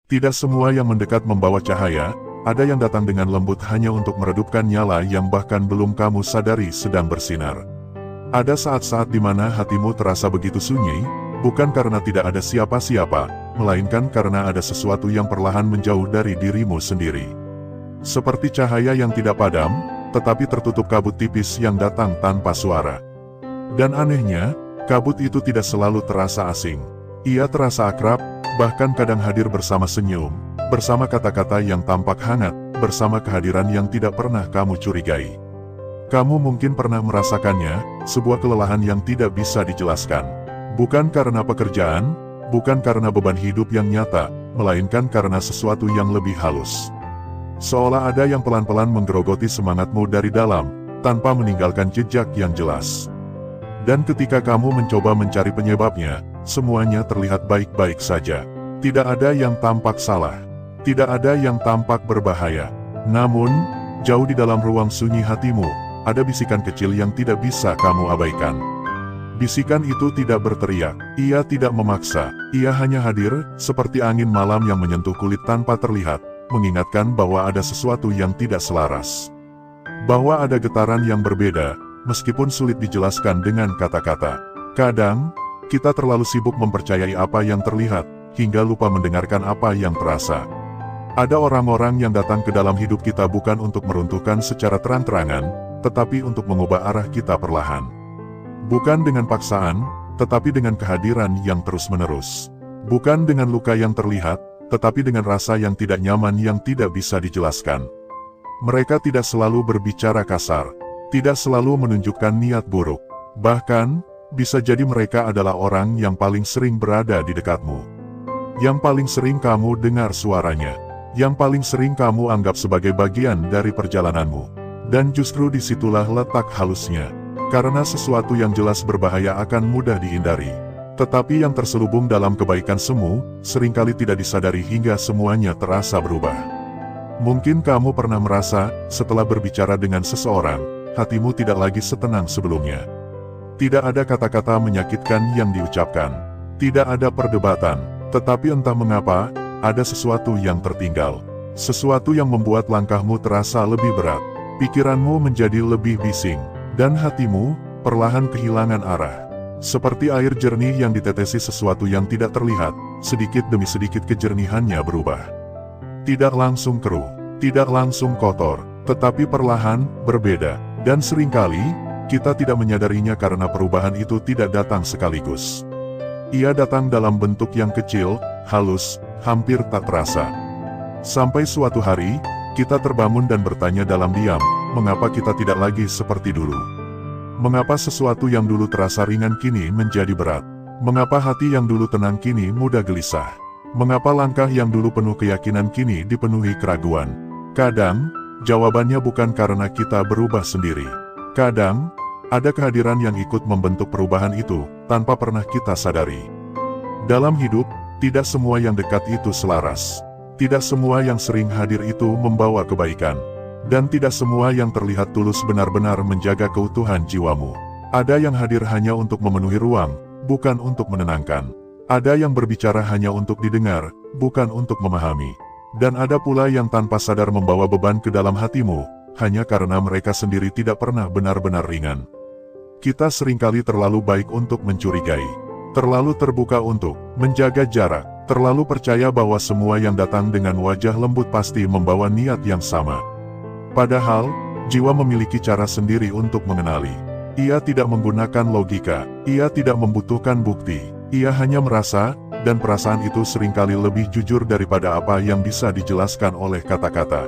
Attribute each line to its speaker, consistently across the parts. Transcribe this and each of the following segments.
Speaker 1: Tidak semua yang mendekat membawa cahaya, ada yang datang dengan lembut hanya untuk meredupkan nyala yang bahkan belum kamu sadari sedang bersinar. Ada saat-saat di mana hatimu terasa begitu sunyi, bukan karena tidak ada siapa-siapa, melainkan karena ada sesuatu yang perlahan menjauh dari dirimu sendiri. Seperti cahaya yang tidak padam, tetapi tertutup kabut tipis yang datang tanpa suara. Dan anehnya, kabut itu tidak selalu terasa asing. Ia terasa akrab, bahkan kadang hadir bersama senyum, bersama kata-kata yang tampak hangat, bersama kehadiran yang tidak pernah kamu curigai. Kamu mungkin pernah merasakannya, sebuah kelelahan yang tidak bisa dijelaskan. Bukan karena pekerjaan, bukan karena beban hidup yang nyata, melainkan karena sesuatu yang lebih halus. Seolah ada yang pelan-pelan menggerogoti semangatmu dari dalam, tanpa meninggalkan jejak yang jelas. Dan ketika kamu mencoba mencari penyebabnya, semuanya terlihat baik-baik saja. Tidak ada yang tampak salah. Tidak ada yang tampak berbahaya. Namun, jauh di dalam ruang sunyi hatimu, ada bisikan kecil yang tidak bisa kamu abaikan. Bisikan itu tidak berteriak, ia tidak memaksa, ia hanya hadir, seperti angin malam yang menyentuh kulit tanpa terlihat, mengingatkan bahwa ada sesuatu yang tidak selaras. Bahwa ada getaran yang berbeda, meskipun sulit dijelaskan dengan kata-kata. Kadang, kita terlalu sibuk mempercayai apa yang terlihat, hingga lupa mendengarkan apa yang terasa. Ada orang-orang yang datang ke dalam hidup kita bukan untuk meruntuhkan secara terang-terangan, tetapi untuk mengubah arah kita perlahan. Bukan dengan paksaan, tetapi dengan kehadiran yang terus-menerus. Bukan dengan luka yang terlihat, tetapi dengan rasa yang tidak nyaman yang tidak bisa dijelaskan. Mereka tidak selalu berbicara kasar, tidak selalu menunjukkan niat buruk. Bahkan, bisa jadi mereka adalah orang yang paling sering berada di dekatmu. Yang paling sering kamu dengar suaranya. Yang paling sering kamu anggap sebagai bagian dari perjalananmu. Dan justru disitulah letak halusnya. Karena sesuatu yang jelas berbahaya akan mudah dihindari. Tetapi yang terselubung dalam kebaikan semu, seringkali tidak disadari hingga semuanya terasa berubah. Mungkin kamu pernah merasa, setelah berbicara dengan seseorang, hatimu tidak lagi setenang sebelumnya. Tidak ada kata-kata menyakitkan yang diucapkan. Tidak ada perdebatan, tetapi entah mengapa, ada sesuatu yang tertinggal. Sesuatu yang membuat langkahmu terasa lebih berat. Pikiranmu menjadi lebih bising, dan hatimu perlahan kehilangan arah. Seperti air jernih yang ditetesi sesuatu yang tidak terlihat, sedikit demi sedikit kejernihannya berubah. Tidak langsung keruh, tidak langsung kotor, tetapi perlahan berbeda. Dan seringkali, kita tidak menyadarinya karena perubahan itu tidak datang sekaligus. Ia datang dalam bentuk yang kecil, halus, hampir tak terasa. Sampai suatu hari, kita terbangun dan bertanya dalam diam, mengapa kita tidak lagi seperti dulu? Mengapa sesuatu yang dulu terasa ringan kini menjadi berat? Mengapa hati yang dulu tenang kini mudah gelisah? Mengapa langkah yang dulu penuh keyakinan kini dipenuhi keraguan? Kadang, jawabannya bukan karena kita berubah sendiri. Kadang, ada kehadiran yang ikut membentuk perubahan itu, tanpa pernah kita sadari. Dalam hidup, tidak semua yang dekat itu selaras. Tidak semua yang sering hadir itu membawa kebaikan. Dan tidak semua yang terlihat tulus benar-benar menjaga keutuhan jiwamu. Ada yang hadir hanya untuk memenuhi ruang, bukan untuk menenangkan. Ada yang berbicara hanya untuk didengar, bukan untuk memahami. Dan ada pula yang tanpa sadar membawa beban ke dalam hatimu, hanya karena mereka sendiri tidak pernah benar-benar ringan. Kita seringkali terlalu baik untuk mencurigai. Terlalu terbuka untuk menjaga jarak. Terlalu percaya bahwa semua yang datang dengan wajah lembut pasti membawa niat yang sama. Padahal, jiwa memiliki cara sendiri untuk mengenali. Ia tidak menggunakan logika, ia tidak membutuhkan bukti, ia hanya merasa, dan perasaan itu seringkali lebih jujur daripada apa yang bisa dijelaskan oleh kata-kata.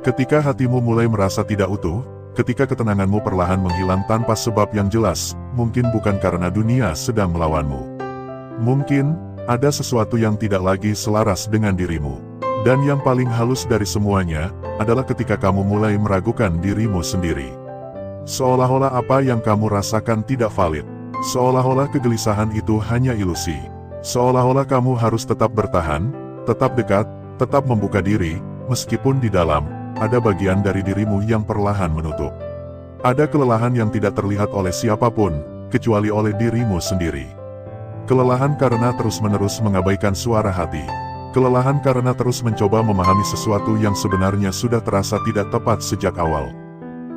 Speaker 1: Ketika hatimu mulai merasa tidak utuh, ketika ketenanganmu perlahan menghilang tanpa sebab yang jelas, mungkin bukan karena dunia sedang melawanmu. Mungkin, ada sesuatu yang tidak lagi selaras dengan dirimu. Dan yang paling halus dari semuanya, adalah ketika kamu mulai meragukan dirimu sendiri. Seolah-olah apa yang kamu rasakan tidak valid. Seolah-olah kegelisahan itu hanya ilusi. Seolah-olah kamu harus tetap bertahan, tetap dekat, tetap membuka diri, meskipun di dalam, ada bagian dari dirimu yang perlahan menutup. Ada kelelahan yang tidak terlihat oleh siapapun, kecuali oleh dirimu sendiri. Kelelahan karena terus-menerus mengabaikan suara hati. Kelelahan karena terus mencoba memahami sesuatu yang sebenarnya sudah terasa tidak tepat sejak awal.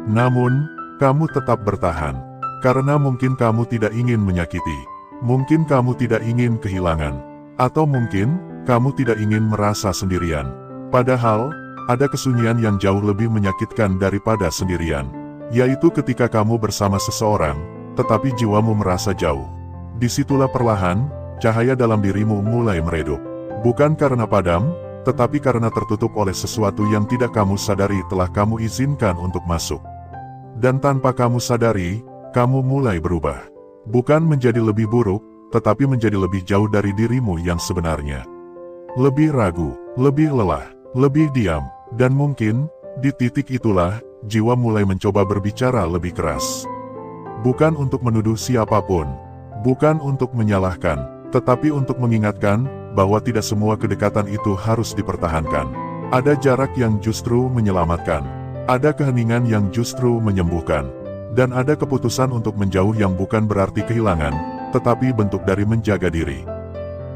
Speaker 1: Namun, kamu tetap bertahan. Karena mungkin kamu tidak ingin menyakiti. Mungkin kamu tidak ingin kehilangan. Atau mungkin, kamu tidak ingin merasa sendirian. Padahal, ada kesunyian yang jauh lebih menyakitkan daripada sendirian. Yaitu ketika kamu bersama seseorang, tetapi jiwamu merasa jauh. Disitulah perlahan, cahaya dalam dirimu mulai meredup. Bukan karena padam, tetapi karena tertutup oleh sesuatu yang tidak kamu sadari telah kamu izinkan untuk masuk. Dan tanpa kamu sadari, kamu mulai berubah. Bukan menjadi lebih buruk, tetapi menjadi lebih jauh dari dirimu yang sebenarnya. Lebih ragu, lebih lelah, lebih diam, dan mungkin, di titik itulah, jiwa mulai mencoba berbicara lebih keras. Bukan untuk menuduh siapapun, bukan untuk menyalahkan, tetapi untuk mengingatkan, bahwa tidak semua kedekatan itu harus dipertahankan. Ada jarak yang justru menyelamatkan. Ada keheningan yang justru menyembuhkan. Dan ada keputusan untuk menjauh yang bukan berarti kehilangan, tetapi bentuk dari menjaga diri.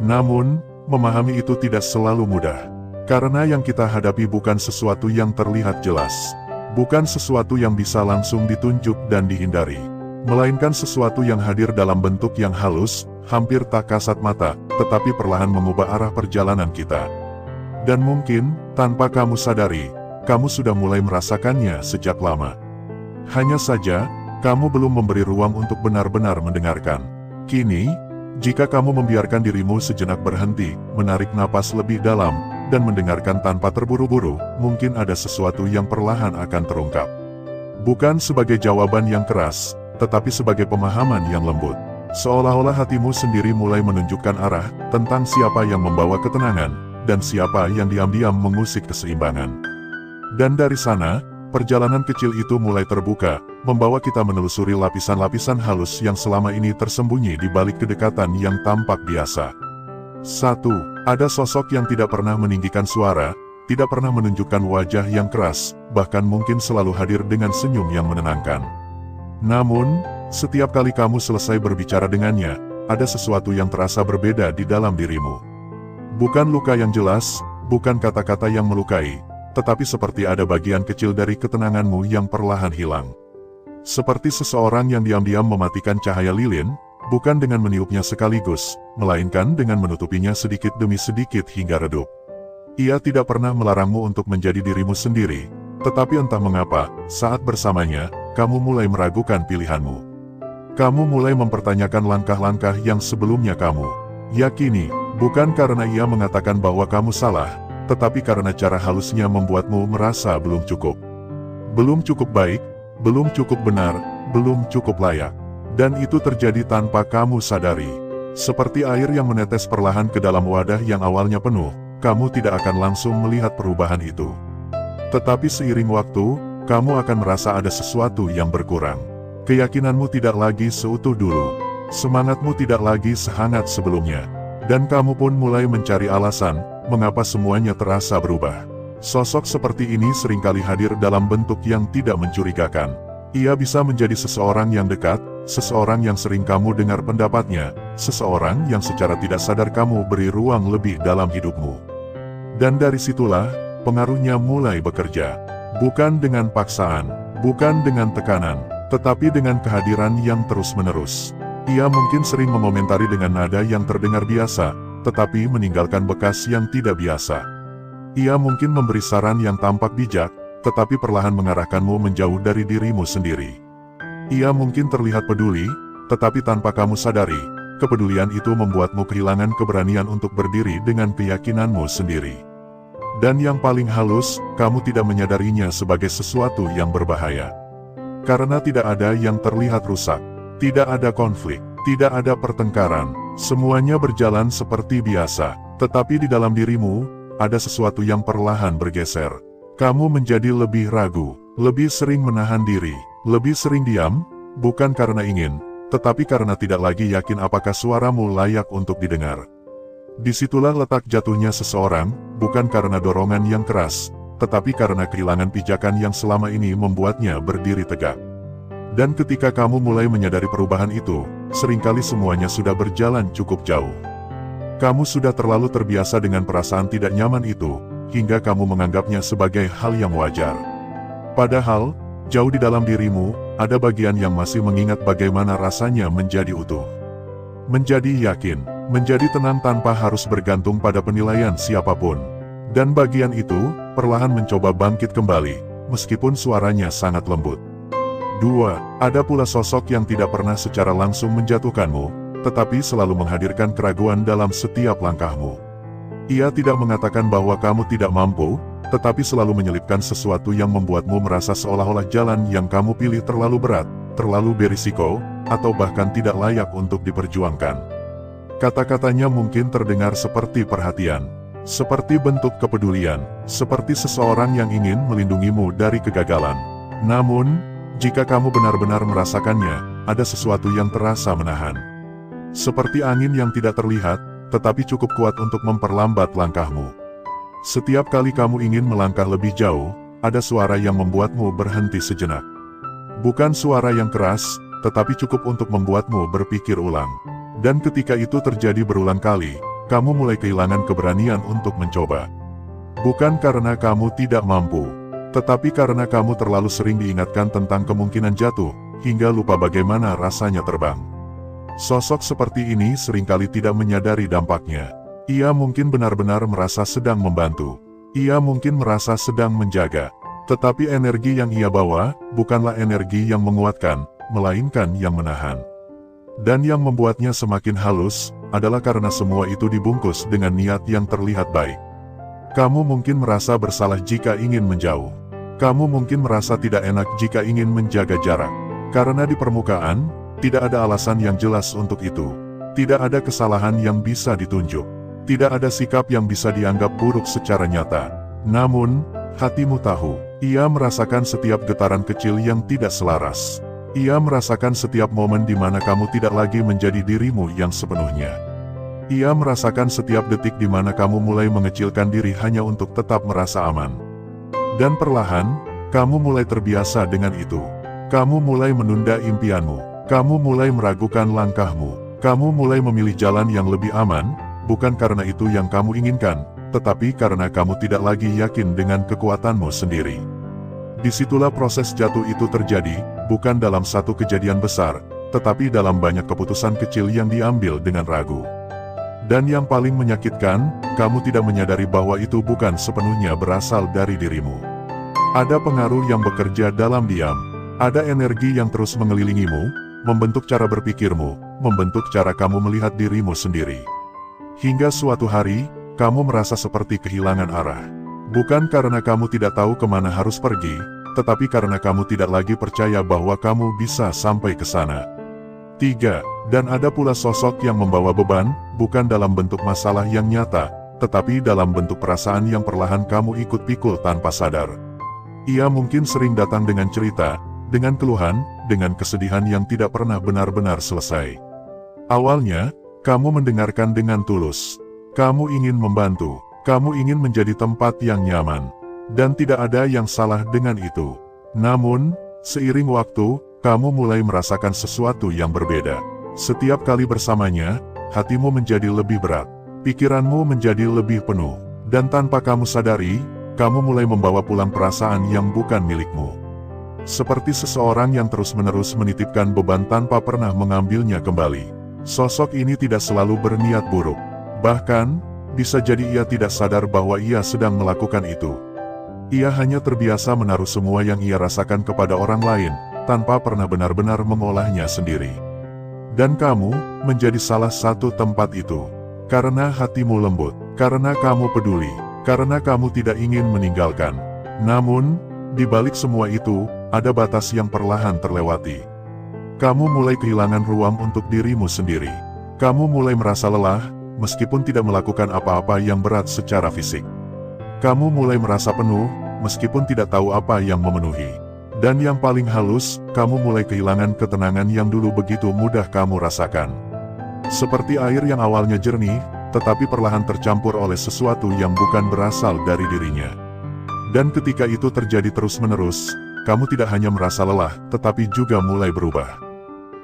Speaker 1: Namun, memahami itu tidak selalu mudah. Karena yang kita hadapi bukan sesuatu yang terlihat jelas. Bukan sesuatu yang bisa langsung ditunjuk dan dihindari. Melainkan sesuatu yang hadir dalam bentuk yang halus, hampir tak kasat mata, tetapi perlahan mengubah arah perjalanan kita. Dan mungkin, tanpa kamu sadari, kamu sudah mulai merasakannya sejak lama. Hanya saja, kamu belum memberi ruang untuk benar-benar mendengarkan. Kini, jika kamu membiarkan dirimu sejenak berhenti, menarik napas lebih dalam, dan mendengarkan tanpa terburu-buru, mungkin ada sesuatu yang perlahan akan terungkap. Bukan sebagai jawaban yang keras, tetapi sebagai pemahaman yang lembut. Seolah-olah hatimu sendiri mulai menunjukkan arah tentang siapa yang membawa ketenangan, dan siapa yang diam-diam mengusik keseimbangan. Dan dari sana, perjalanan kecil itu mulai terbuka, membawa kita menelusuri lapisan-lapisan halus yang selama ini tersembunyi di balik kedekatan yang tampak biasa. 1. Ada sosok yang tidak pernah meninggikan suara, tidak pernah menunjukkan wajah yang keras, bahkan mungkin selalu hadir dengan senyum yang menenangkan. Namun, setiap kali kamu selesai berbicara dengannya, ada sesuatu yang terasa berbeda di dalam dirimu. Bukan luka yang jelas, bukan kata-kata yang melukai, tetapi seperti ada bagian kecil dari ketenanganmu yang perlahan hilang. Seperti seseorang yang diam-diam mematikan cahaya lilin, bukan dengan meniupnya sekaligus, melainkan dengan menutupinya sedikit demi sedikit hingga redup. Ia tidak pernah melarangmu untuk menjadi dirimu sendiri, tetapi entah mengapa, saat bersamanya, kamu mulai meragukan pilihanmu. Kamu mulai mempertanyakan langkah-langkah yang sebelumnya kamu yakini, bukan karena ia mengatakan bahwa kamu salah, tetapi karena cara halusnya membuatmu merasa belum cukup. Belum cukup baik, belum cukup benar, belum cukup layak. Dan itu terjadi tanpa kamu sadari. Seperti air yang menetes perlahan ke dalam wadah yang awalnya penuh, kamu tidak akan langsung melihat perubahan itu. Tetapi seiring waktu, kamu akan merasa ada sesuatu yang berkurang. Keyakinanmu tidak lagi seutuh dulu. Semangatmu tidak lagi sehangat sebelumnya. Dan kamu pun mulai mencari alasan, mengapa semuanya terasa berubah. Sosok seperti ini seringkali hadir dalam bentuk yang tidak mencurigakan. Ia bisa menjadi seseorang yang dekat, seseorang yang sering kamu dengar pendapatnya, seseorang yang secara tidak sadar kamu beri ruang lebih dalam hidupmu. Dan dari situlah, pengaruhnya mulai bekerja. Bukan dengan paksaan, bukan dengan tekanan, tetapi dengan kehadiran yang terus-menerus. Ia mungkin sering mengomentari dengan nada yang terdengar biasa, tetapi meninggalkan bekas yang tidak biasa. Ia mungkin memberi saran yang tampak bijak, tetapi perlahan mengarahkanmu menjauh dari dirimu sendiri. Ia mungkin terlihat peduli, tetapi tanpa kamu sadari, kepedulian itu membuatmu kehilangan keberanian untuk berdiri dengan keyakinanmu sendiri. Dan yang paling halus, kamu tidak menyadarinya sebagai sesuatu yang berbahaya. Karena tidak ada yang terlihat rusak, tidak ada konflik, tidak ada pertengkaran, semuanya berjalan seperti biasa. Tetapi di dalam dirimu, ada sesuatu yang perlahan bergeser. Kamu menjadi lebih ragu, lebih sering menahan diri, lebih sering diam, bukan karena ingin, tetapi karena tidak lagi yakin apakah suaramu layak untuk didengar. Disitulah letak jatuhnya seseorang, bukan karena dorongan yang keras, tetapi karena kehilangan pijakan yang selama ini membuatnya berdiri tegak. Dan ketika kamu mulai menyadari perubahan itu, seringkali semuanya sudah berjalan cukup jauh. Kamu sudah terlalu terbiasa dengan perasaan tidak nyaman itu, hingga kamu menganggapnya sebagai hal yang wajar. Padahal, jauh di dalam dirimu, ada bagian yang masih mengingat bagaimana rasanya menjadi utuh. Menjadi yakin, menjadi tenang tanpa harus bergantung pada penilaian siapapun. Dan bagian itu, perlahan mencoba bangkit kembali, meskipun suaranya sangat lembut. 2. Ada pula sosok yang tidak pernah secara langsung menjatuhkanmu, tetapi selalu menghadirkan keraguan dalam setiap langkahmu. Ia tidak mengatakan bahwa kamu tidak mampu, tetapi selalu menyelipkan sesuatu yang membuatmu merasa seolah-olah jalan yang kamu pilih terlalu berat, terlalu berisiko, atau bahkan tidak layak untuk diperjuangkan. Kata-katanya mungkin terdengar seperti perhatian, seperti bentuk kepedulian, seperti seseorang yang ingin melindungimu dari kegagalan. Namun, jika kamu benar-benar merasakannya, ada sesuatu yang terasa menahan. Seperti angin yang tidak terlihat, tetapi cukup kuat untuk memperlambat langkahmu. Setiap kali kamu ingin melangkah lebih jauh, ada suara yang membuatmu berhenti sejenak. Bukan suara yang keras, tetapi cukup untuk membuatmu berpikir ulang. Dan ketika itu terjadi berulang kali, kamu mulai kehilangan keberanian untuk mencoba. Bukan karena kamu tidak mampu, tetapi karena kamu terlalu sering diingatkan tentang kemungkinan jatuh, hingga lupa bagaimana rasanya terbang. Sosok seperti ini seringkali tidak menyadari dampaknya. Ia mungkin benar-benar merasa sedang membantu. Ia mungkin merasa sedang menjaga. Tetapi energi yang ia bawa, bukanlah energi yang menguatkan, melainkan yang menahan. Dan yang membuatnya semakin halus, adalah karena semua itu dibungkus dengan niat yang terlihat baik. Kamu mungkin merasa bersalah jika ingin menjauh. Kamu mungkin merasa tidak enak jika ingin menjaga jarak. Karena di permukaan, tidak ada alasan yang jelas untuk itu. Tidak ada kesalahan yang bisa ditunjuk. Tidak ada sikap yang bisa dianggap buruk secara nyata. Namun, hatimu tahu, ia merasakan setiap getaran kecil yang tidak selaras. Ia merasakan setiap momen di mana kamu tidak lagi menjadi dirimu yang sepenuhnya. Ia merasakan setiap detik di mana kamu mulai mengecilkan diri hanya untuk tetap merasa aman. Dan perlahan, kamu mulai terbiasa dengan itu. Kamu mulai menunda impianmu. Kamu mulai meragukan langkahmu. Kamu mulai memilih jalan yang lebih aman, bukan karena itu yang kamu inginkan, tetapi karena kamu tidak lagi yakin dengan kekuatanmu sendiri. Disitulah proses jatuh itu terjadi, bukan dalam satu kejadian besar, tetapi dalam banyak keputusan kecil yang diambil dengan ragu. Dan yang paling menyakitkan, kamu tidak menyadari bahwa itu bukan sepenuhnya berasal dari dirimu. Ada pengaruh yang bekerja dalam diam. Ada energi yang terus mengelilingimu, membentuk cara berpikirmu, membentuk cara kamu melihat dirimu sendiri. Hingga suatu hari, kamu merasa seperti kehilangan arah. Bukan karena kamu tidak tahu kemana harus pergi, tetapi karena kamu tidak lagi percaya bahwa kamu bisa sampai ke sana. 3. Dan ada pula sosok yang membawa beban, bukan dalam bentuk masalah yang nyata, tetapi dalam bentuk perasaan yang perlahan kamu ikut pikul tanpa sadar. Ia mungkin sering datang dengan cerita, dengan keluhan, dengan kesedihan yang tidak pernah benar-benar selesai. Awalnya, kamu mendengarkan dengan tulus. Kamu ingin membantu. Kamu ingin menjadi tempat yang nyaman. Dan tidak ada yang salah dengan itu. Namun, seiring waktu, kamu mulai merasakan sesuatu yang berbeda. Setiap kali bersamanya, hatimu menjadi lebih berat. Pikiranmu menjadi lebih penuh. Dan tanpa kamu sadari, kamu mulai membawa pulang perasaan yang bukan milikmu. Seperti seseorang yang terus-menerus menitipkan beban tanpa pernah mengambilnya kembali. Sosok ini tidak selalu berniat buruk. Bahkan, bisa jadi ia tidak sadar bahwa ia sedang melakukan itu. Ia hanya terbiasa menaruh semua yang ia rasakan kepada orang lain, tanpa pernah benar-benar mengolahnya sendiri. Dan kamu, menjadi salah satu tempat itu. Karena hatimu lembut, karena kamu peduli, karena kamu tidak ingin meninggalkan. Namun, di balik semua itu, ada batas yang perlahan terlewati. Kamu mulai kehilangan ruang untuk dirimu sendiri. Kamu mulai merasa lelah, meskipun tidak melakukan apa-apa yang berat secara fisik. Kamu mulai merasa penuh, meskipun tidak tahu apa yang memenuhi. Dan yang paling halus, kamu mulai kehilangan ketenangan yang dulu begitu mudah kamu rasakan. Seperti air yang awalnya jernih, tetapi perlahan tercampur oleh sesuatu yang bukan berasal dari dirinya. Dan ketika itu terjadi terus-menerus, kamu tidak hanya merasa lelah, tetapi juga mulai berubah.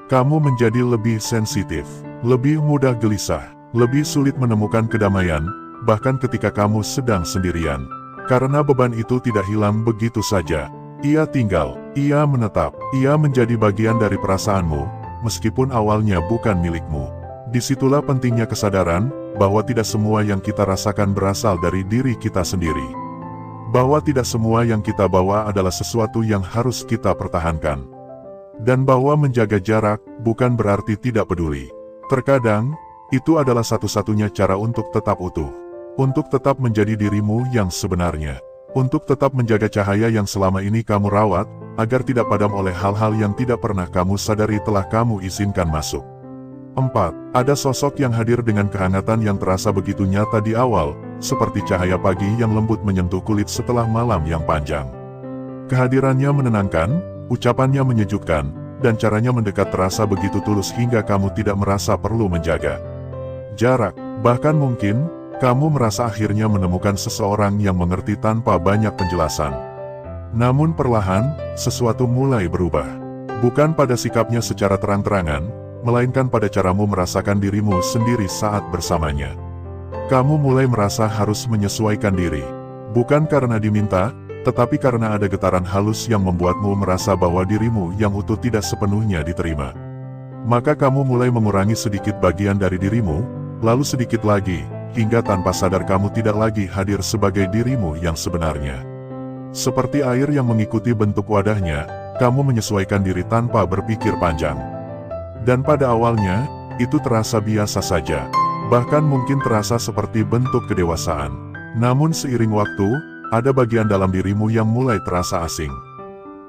Speaker 1: Kamu menjadi lebih sensitif, lebih mudah gelisah, Lebih sulit menemukan kedamaian, bahkan ketika kamu sedang sendirian. Karena beban itu tidak hilang begitu saja. Ia tinggal, ia menetap, ia menjadi bagian dari perasaanmu, meskipun awalnya bukan milikmu. Disitulah pentingnya kesadaran, bahwa tidak semua yang kita rasakan berasal dari diri kita sendiri. Bahwa tidak semua yang kita bawa adalah sesuatu yang harus kita pertahankan. Dan bahwa menjaga jarak, bukan berarti tidak peduli. Terkadang, itu adalah satu-satunya cara untuk tetap utuh. Untuk tetap menjadi dirimu yang sebenarnya. Untuk tetap menjaga cahaya yang selama ini kamu rawat, agar tidak padam oleh hal-hal yang tidak pernah kamu sadari telah kamu izinkan masuk. 4. Ada sosok yang hadir dengan kehangatan yang terasa begitu nyata di awal, seperti cahaya pagi yang lembut menyentuh kulit setelah malam yang panjang. Kehadirannya menenangkan, ucapannya menyejukkan, dan caranya mendekat terasa begitu tulus hingga kamu tidak merasa perlu menjaga jarak. Bahkan mungkin, kamu merasa akhirnya menemukan seseorang yang mengerti tanpa banyak penjelasan. Namun perlahan, sesuatu mulai berubah. Bukan pada sikapnya secara terang-terangan, melainkan pada caramu merasakan dirimu sendiri saat bersamanya. Kamu mulai merasa harus menyesuaikan diri. Bukan karena diminta, tetapi karena ada getaran halus yang membuatmu merasa bahwa dirimu yang utuh tidak sepenuhnya diterima. Maka kamu mulai mengurangi sedikit bagian dari dirimu, lalu sedikit lagi, hingga tanpa sadar kamu tidak lagi hadir sebagai dirimu yang sebenarnya. Seperti air yang mengikuti bentuk wadahnya, kamu menyesuaikan diri tanpa berpikir panjang. Dan pada awalnya, itu terasa biasa saja. Bahkan mungkin terasa seperti bentuk kedewasaan. Namun seiring waktu, ada bagian dalam dirimu yang mulai terasa asing.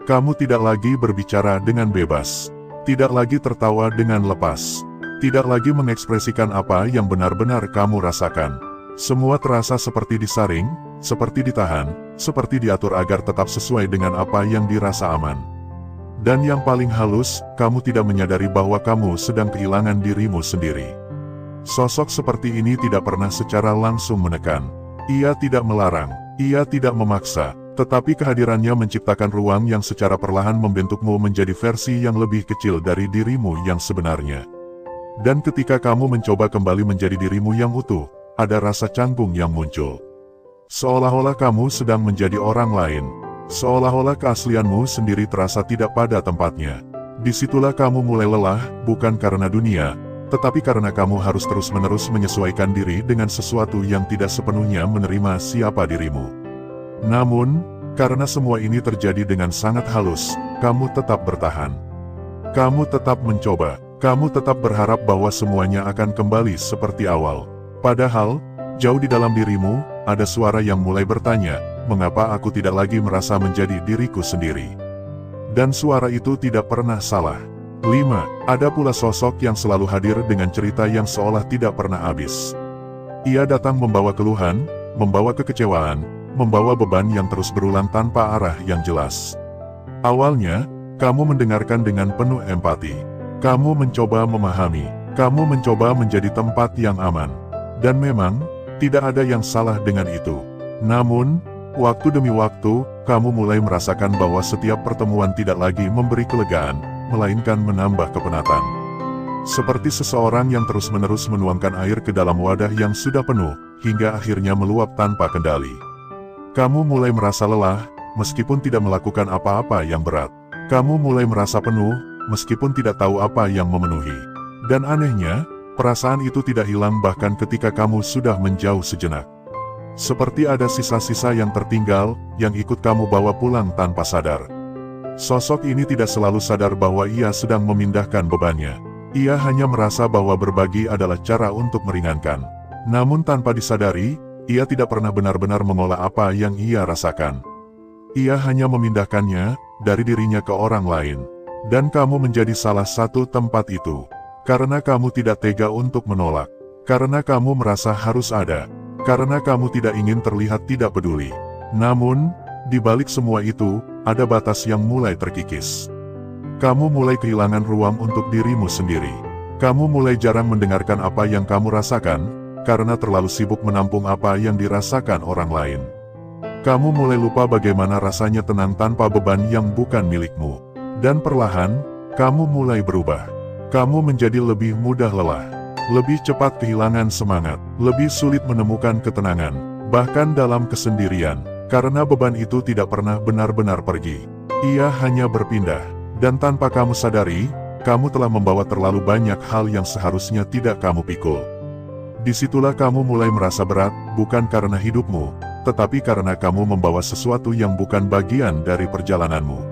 Speaker 1: Kamu tidak lagi berbicara dengan bebas. Tidak lagi tertawa dengan lepas. Tidak lagi mengekspresikan apa yang benar-benar kamu rasakan. Semua terasa seperti disaring, seperti ditahan, seperti diatur agar tetap sesuai dengan apa yang dirasa aman. Dan yang paling halus, kamu tidak menyadari bahwa kamu sedang kehilangan dirimu sendiri. Sosok seperti ini tidak pernah secara langsung menekan. Ia tidak melarang, ia tidak memaksa, tetapi kehadirannya menciptakan ruang yang secara perlahan membentukmu menjadi versi yang lebih kecil dari dirimu yang sebenarnya. Dan ketika kamu mencoba kembali menjadi dirimu yang utuh, ada rasa canggung yang muncul. Seolah-olah kamu sedang menjadi orang lain. Seolah-olah keaslianmu sendiri terasa tidak pada tempatnya. Disitulah kamu mulai lelah, bukan karena dunia, tetapi karena kamu harus terus-menerus menyesuaikan diri dengan sesuatu yang tidak sepenuhnya menerima siapa dirimu. Namun, karena semua ini terjadi dengan sangat halus, kamu tetap bertahan. Kamu tetap mencoba. Kamu tetap berharap bahwa semuanya akan kembali seperti awal. Padahal, jauh di dalam dirimu, ada suara yang mulai bertanya, mengapa aku tidak lagi merasa menjadi diriku sendiri? Dan suara itu tidak pernah salah. 5. Ada pula sosok yang selalu hadir dengan cerita yang seolah tidak pernah habis. Ia datang membawa keluhan, membawa kekecewaan, membawa beban yang terus berulang tanpa arah yang jelas. Awalnya, kamu mendengarkan dengan penuh empati. Kamu mencoba memahami, kamu mencoba menjadi tempat yang aman. Dan memang, tidak ada yang salah dengan itu. Namun, waktu demi waktu, kamu mulai merasakan bahwa setiap pertemuan tidak lagi memberi kelegaan, melainkan menambah kepenatan. Seperti seseorang yang terus-menerus menuangkan air ke dalam wadah yang sudah penuh, hingga akhirnya meluap tanpa kendali. Kamu mulai merasa lelah, meskipun tidak melakukan apa-apa yang berat. Kamu mulai merasa penuh, meskipun tidak tahu apa yang memenuhi. Dan anehnya, perasaan itu tidak hilang bahkan ketika kamu sudah menjauh sejenak. Seperti ada sisa-sisa yang tertinggal, yang ikut kamu bawa pulang tanpa sadar. Sosok ini tidak selalu sadar bahwa ia sedang memindahkan bebannya. Ia hanya merasa bahwa berbagi adalah cara untuk meringankan. Namun tanpa disadari, ia tidak pernah benar-benar mengolah apa yang ia rasakan. Ia hanya memindahkannya, dari dirinya ke orang lain. Dan kamu menjadi salah satu tempat itu. Karena kamu tidak tega untuk menolak. Karena kamu merasa harus ada. Karena kamu tidak ingin terlihat tidak peduli. Namun, di balik semua itu, ada batas yang mulai terkikis. Kamu mulai kehilangan ruang untuk dirimu sendiri. Kamu mulai jarang mendengarkan apa yang kamu rasakan, karena terlalu sibuk menampung apa yang dirasakan orang lain. Kamu mulai lupa bagaimana rasanya tenang tanpa beban yang bukan milikmu. Dan perlahan, kamu mulai berubah. Kamu menjadi lebih mudah lelah. lebih cepat kehilangan semangat, lebih sulit menemukan ketenangan, bahkan dalam kesendirian, karena beban itu tidak pernah benar-benar pergi. Ia hanya berpindah, dan tanpa kamu sadari, kamu telah membawa terlalu banyak hal yang seharusnya tidak kamu pikul. Disitulah kamu mulai merasa berat, bukan karena hidupmu, tetapi karena kamu membawa sesuatu yang bukan bagian dari perjalananmu.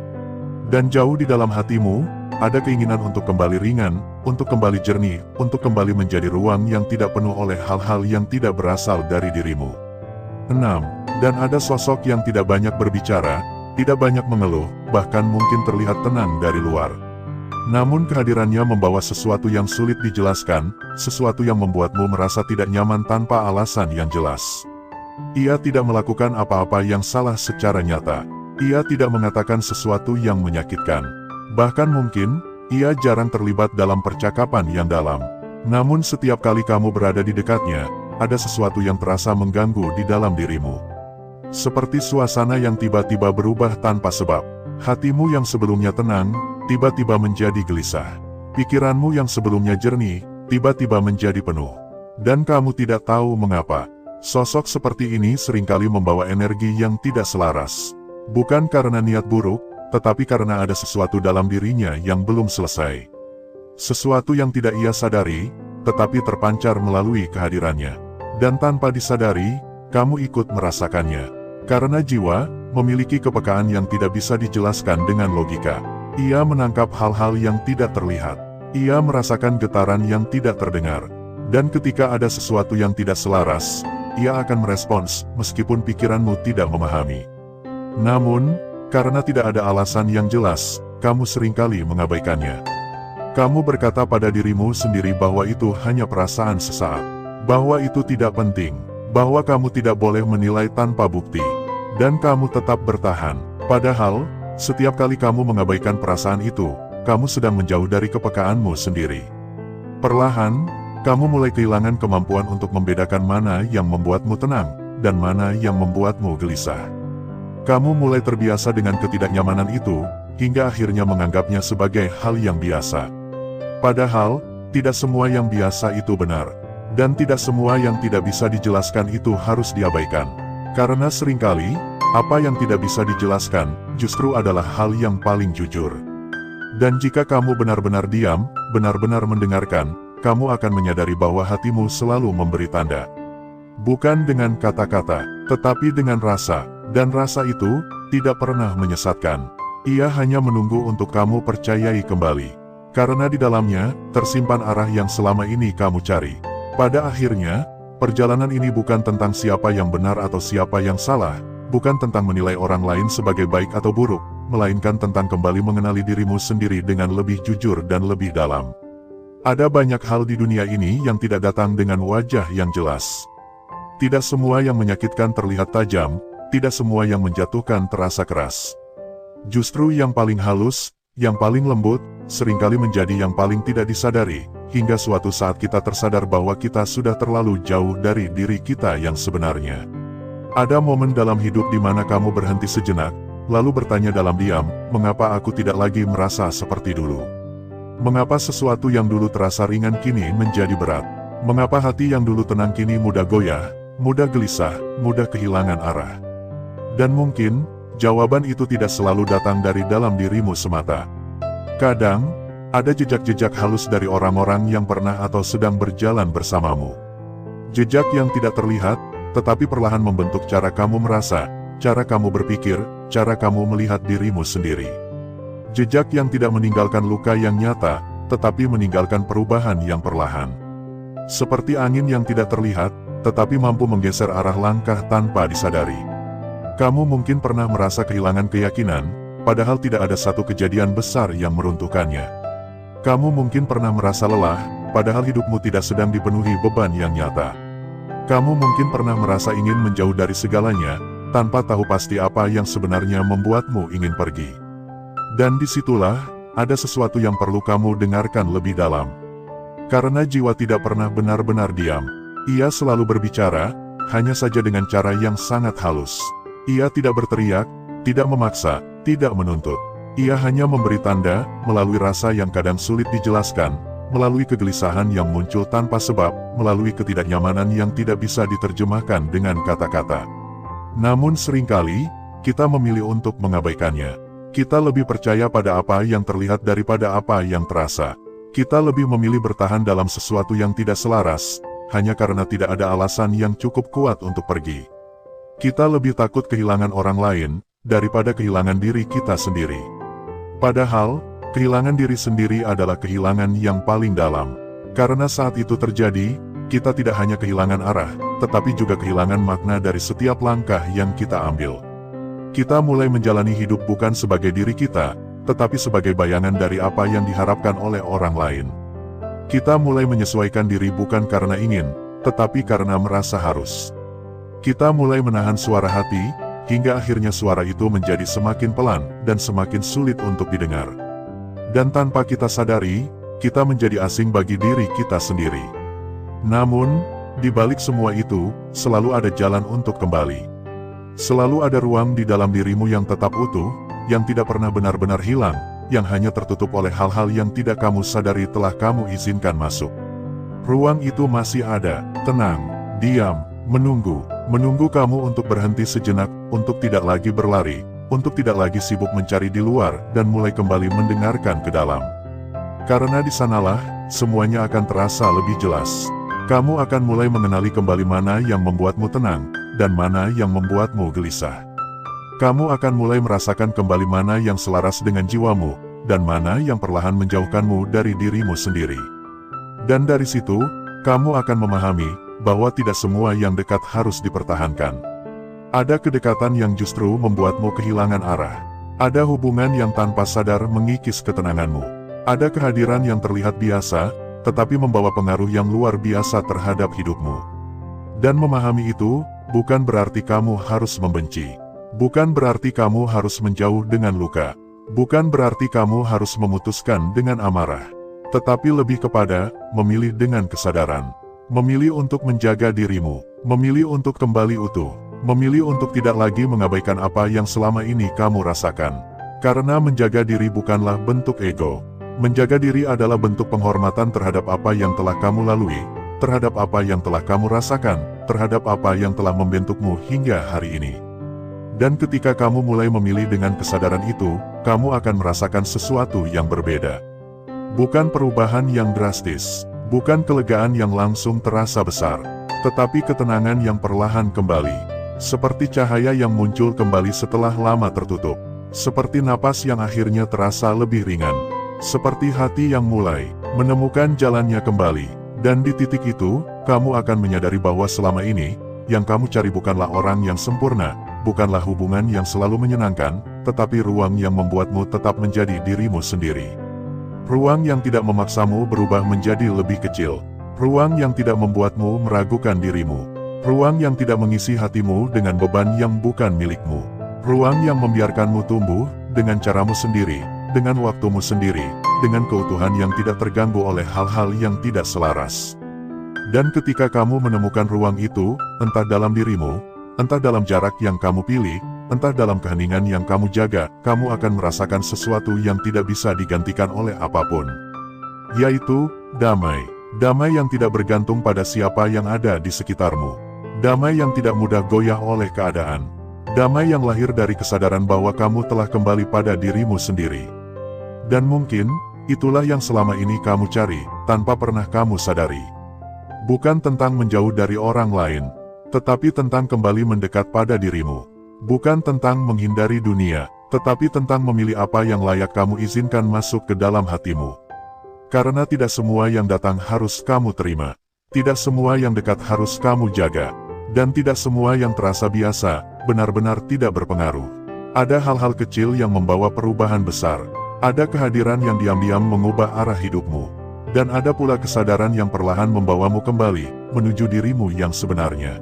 Speaker 1: Dan jauh di dalam hatimu, ada keinginan untuk kembali ringan, untuk kembali jernih, untuk kembali menjadi ruang yang tidak penuh oleh hal-hal yang tidak berasal dari dirimu. 6. Dan ada sosok yang tidak banyak berbicara, tidak banyak mengeluh, bahkan mungkin terlihat tenang dari luar. Namun kehadirannya membawa sesuatu yang sulit dijelaskan, sesuatu yang membuatmu merasa tidak nyaman tanpa alasan yang jelas. Ia tidak melakukan apa-apa yang salah secara nyata. Ia tidak mengatakan sesuatu yang menyakitkan. Bahkan mungkin, ia jarang terlibat dalam percakapan yang dalam. Namun setiap kali kamu berada di dekatnya, ada sesuatu yang terasa mengganggu di dalam dirimu. Seperti suasana yang tiba-tiba berubah tanpa sebab. Hatimu yang sebelumnya tenang, tiba-tiba menjadi gelisah. Pikiranmu yang sebelumnya jernih, tiba-tiba menjadi penuh. Dan kamu tidak tahu mengapa. Sosok seperti ini seringkali membawa energi yang tidak selaras. Bukan karena niat buruk, tetapi karena ada sesuatu dalam dirinya yang belum selesai. Sesuatu yang tidak ia sadari, tetapi terpancar melalui kehadirannya. Dan tanpa disadari, kamu ikut merasakannya. Karena jiwa memiliki kepekaan yang tidak bisa dijelaskan dengan logika. Ia menangkap hal-hal yang tidak terlihat. Ia merasakan getaran yang tidak terdengar. Dan ketika ada sesuatu yang tidak selaras, ia akan merespons meskipun pikiranmu tidak memahami. Namun, karena tidak ada alasan yang jelas, kamu seringkali mengabaikannya. Kamu berkata pada dirimu sendiri bahwa itu hanya perasaan sesaat, bahwa itu tidak penting, bahwa kamu tidak boleh menilai tanpa bukti, dan kamu tetap bertahan. Padahal, setiap kali kamu mengabaikan perasaan itu, kamu sedang menjauh dari kepekaanmu sendiri. Perlahan, kamu mulai kehilangan kemampuan untuk membedakan mana yang membuatmu tenang, dan mana yang membuatmu gelisah. Kamu mulai terbiasa dengan ketidaknyamanan itu, hingga akhirnya menganggapnya sebagai hal yang biasa. Padahal, tidak semua yang biasa itu benar. Dan tidak semua yang tidak bisa dijelaskan itu harus diabaikan. Karena seringkali, apa yang tidak bisa dijelaskan, justru adalah hal yang paling jujur. Dan jika kamu benar-benar diam, benar-benar mendengarkan, kamu akan menyadari bahwa hatimu selalu memberi tanda. Bukan dengan kata-kata, tetapi dengan rasa. Dan rasa itu, tidak pernah menyesatkan. Ia hanya menunggu untuk kamu percayai kembali. Karena di dalamnya, tersimpan arah yang selama ini kamu cari. Pada akhirnya, perjalanan ini bukan tentang siapa yang benar atau siapa yang salah, bukan tentang menilai orang lain sebagai baik atau buruk, melainkan tentang kembali mengenali dirimu sendiri dengan lebih jujur dan lebih dalam. Ada banyak hal di dunia ini yang tidak datang dengan wajah yang jelas. Tidak semua yang menyakitkan terlihat tajam, tidak semua yang menjatuhkan terasa keras. Justru yang paling halus, yang paling lembut, seringkali menjadi yang paling tidak disadari, hingga suatu saat kita tersadar bahwa kita sudah terlalu jauh dari diri kita yang sebenarnya. Ada momen dalam hidup di mana kamu berhenti sejenak, lalu bertanya dalam diam, mengapa aku tidak lagi merasa seperti dulu? Mengapa sesuatu yang dulu terasa ringan kini menjadi berat? Mengapa hati yang dulu tenang kini mudah goyah, mudah gelisah, mudah kehilangan arah? Dan mungkin, jawaban itu tidak selalu datang dari dalam dirimu semata. Kadang, ada jejak-jejak halus dari orang-orang yang pernah atau sedang berjalan bersamamu. Jejak yang tidak terlihat, tetapi perlahan membentuk cara kamu merasa, cara kamu berpikir, cara kamu melihat dirimu sendiri. Jejak yang tidak meninggalkan luka yang nyata, tetapi meninggalkan perubahan yang perlahan. Seperti angin yang tidak terlihat, tetapi mampu menggeser arah langkah tanpa disadari. Kamu mungkin pernah merasa kehilangan keyakinan, padahal tidak ada satu kejadian besar yang meruntuhkannya. Kamu mungkin pernah merasa lelah, padahal hidupmu tidak sedang dipenuhi beban yang nyata. Kamu mungkin pernah merasa ingin menjauh dari segalanya, tanpa tahu pasti apa yang sebenarnya membuatmu ingin pergi. Dan disitulah, ada sesuatu yang perlu kamu dengarkan lebih dalam. Karena jiwa tidak pernah benar-benar diam. Ia selalu berbicara, hanya saja dengan cara yang sangat halus. Ia tidak berteriak, tidak memaksa, tidak menuntut. Ia hanya memberi tanda, melalui rasa yang kadang sulit dijelaskan, melalui kegelisahan yang muncul tanpa sebab, melalui ketidaknyamanan yang tidak bisa diterjemahkan dengan kata-kata. Namun seringkali, kita memilih untuk mengabaikannya. Kita lebih percaya pada apa yang terlihat daripada apa yang terasa. Kita lebih memilih bertahan dalam sesuatu yang tidak selaras, hanya karena tidak ada alasan yang cukup kuat untuk pergi. Kita lebih takut kehilangan orang lain, daripada kehilangan diri kita sendiri. Padahal, kehilangan diri sendiri adalah kehilangan yang paling dalam. Karena saat itu terjadi, kita tidak hanya kehilangan arah, tetapi juga kehilangan makna dari setiap langkah yang kita ambil. Kita mulai menjalani hidup bukan sebagai diri kita, tetapi sebagai bayangan dari apa yang diharapkan oleh orang lain. Kita mulai menyesuaikan diri bukan karena ingin, tetapi karena merasa harus. Kita mulai menahan suara hati, hingga akhirnya suara itu menjadi semakin pelan dan semakin sulit untuk didengar. Dan tanpa kita sadari, kita menjadi asing bagi diri kita sendiri. Namun, di balik semua itu, selalu ada jalan untuk kembali. Selalu ada ruang di dalam dirimu yang tetap utuh, yang tidak pernah benar-benar hilang, yang hanya tertutup oleh hal-hal yang tidak kamu sadari telah kamu izinkan masuk. Ruang itu masih ada, tenang, diam, menunggu kamu untuk berhenti sejenak, untuk tidak lagi berlari, untuk tidak lagi sibuk mencari di luar, dan mulai kembali mendengarkan ke dalam. Karena di sanalah, semuanya akan terasa lebih jelas. Kamu akan mulai mengenali kembali mana yang membuatmu tenang, dan mana yang membuatmu gelisah. Kamu akan mulai merasakan kembali mana yang selaras dengan jiwamu, dan mana yang perlahan menjauhkanmu dari dirimu sendiri. Dan dari situ, kamu akan memahami, bahwa tidak semua yang dekat harus dipertahankan. Ada kedekatan yang justru membuatmu kehilangan arah. Ada hubungan yang tanpa sadar mengikis ketenanganmu. Ada kehadiran yang terlihat biasa, tetapi membawa pengaruh yang luar biasa terhadap hidupmu. Dan memahami itu, bukan berarti kamu harus membenci. Bukan berarti kamu harus menjauh dengan luka. Bukan berarti kamu harus memutuskan dengan amarah. Tetapi lebih kepada, memilih dengan kesadaran. Memilih untuk menjaga dirimu. Memilih untuk kembali utuh. Memilih untuk tidak lagi mengabaikan apa yang selama ini kamu rasakan. Karena menjaga diri bukanlah bentuk ego. Menjaga diri adalah bentuk penghormatan terhadap apa yang telah kamu lalui, terhadap apa yang telah kamu rasakan, terhadap apa yang telah membentukmu hingga hari ini. Dan ketika kamu mulai memilih dengan kesadaran itu, kamu akan merasakan sesuatu yang berbeda. Bukan perubahan yang drastis, bukan kelegaan yang langsung terasa besar, tetapi ketenangan yang perlahan kembali. Seperti cahaya yang muncul kembali setelah lama tertutup. Seperti napas yang akhirnya terasa lebih ringan. Seperti hati yang mulai menemukan jalannya kembali. Dan di titik itu, kamu akan menyadari bahwa selama ini, yang kamu cari bukanlah orang yang sempurna, bukanlah hubungan yang selalu menyenangkan, tetapi ruang yang membuatmu tetap menjadi dirimu sendiri. Ruang yang tidak memaksamu berubah menjadi lebih kecil. Ruang yang tidak membuatmu meragukan dirimu. Ruang yang tidak mengisi hatimu dengan beban yang bukan milikmu. Ruang yang membiarkanmu tumbuh, dengan caramu sendiri, dengan waktumu sendiri, dengan keutuhan yang tidak terganggu oleh hal-hal yang tidak selaras. Dan ketika kamu menemukan ruang itu, entah dalam dirimu, entah dalam jarak yang kamu pilih, entah dalam keheningan yang kamu jaga, kamu akan merasakan sesuatu yang tidak bisa digantikan oleh apapun. Yaitu, damai. Damai yang tidak bergantung pada siapa yang ada di sekitarmu. Damai yang tidak mudah goyah oleh keadaan. Damai yang lahir dari kesadaran bahwa kamu telah kembali pada dirimu sendiri. Dan mungkin, itulah yang selama ini kamu cari, tanpa pernah kamu sadari. Bukan tentang menjauh dari orang lain, tetapi tentang kembali mendekat pada dirimu. Bukan tentang menghindari dunia, tetapi tentang memilih apa yang layak kamu izinkan masuk ke dalam hatimu. Karena tidak semua yang datang harus kamu terima. Tidak semua yang dekat harus kamu jaga. Dan tidak semua yang terasa biasa, benar-benar tidak berpengaruh. Ada hal-hal kecil yang membawa perubahan besar. Ada kehadiran yang diam-diam mengubah arah hidupmu. Dan ada pula kesadaran yang perlahan membawamu kembali, menuju dirimu yang sebenarnya.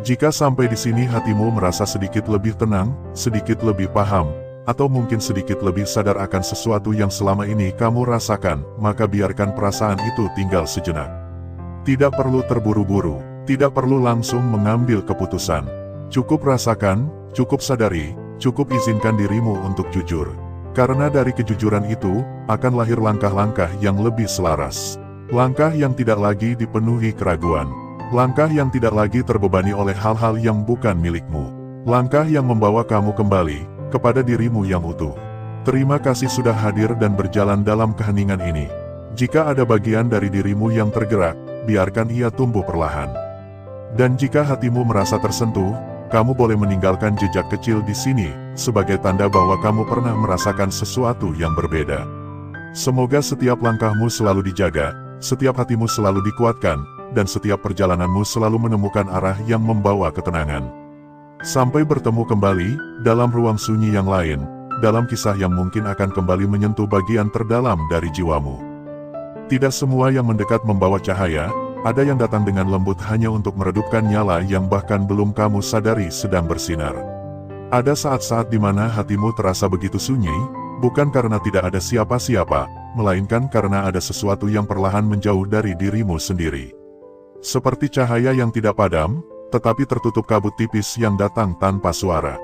Speaker 1: Jika sampai di sini hatimu merasa sedikit lebih tenang, sedikit lebih paham, atau mungkin sedikit lebih sadar akan sesuatu yang selama ini kamu rasakan, maka biarkan perasaan itu tinggal sejenak. Tidak perlu terburu-buru, tidak perlu langsung mengambil keputusan. Cukup rasakan, cukup sadari, cukup izinkan dirimu untuk jujur. Karena dari kejujuran itu, akan lahir langkah-langkah yang lebih selaras. Langkah yang tidak lagi dipenuhi keraguan. Langkah yang tidak lagi terbebani oleh hal-hal yang bukan milikmu. Langkah yang membawa kamu kembali kepada dirimu yang utuh. Terima kasih sudah hadir dan berjalan dalam keheningan ini. Jika ada bagian dari dirimu yang tergerak, biarkan ia tumbuh perlahan. Dan jika hatimu merasa tersentuh, kamu boleh meninggalkan jejak kecil di sini, sebagai tanda bahwa kamu pernah merasakan sesuatu yang berbeda. Semoga setiap langkahmu selalu dijaga, setiap hatimu selalu dikuatkan, dan setiap perjalananmu selalu menemukan arah yang membawa ketenangan. Sampai bertemu kembali, dalam ruang sunyi yang lain, dalam kisah yang mungkin akan kembali menyentuh bagian terdalam dari jiwamu. Tidak semua yang mendekat membawa cahaya, ada yang datang dengan lembut hanya untuk meredupkan nyala yang bahkan belum kamu sadari sedang bersinar. Ada saat-saat di mana hatimu terasa begitu sunyi, bukan karena tidak ada siapa-siapa, melainkan karena ada sesuatu yang perlahan menjauh dari dirimu sendiri. Seperti cahaya yang tidak padam, tetapi tertutup kabut tipis yang datang tanpa suara.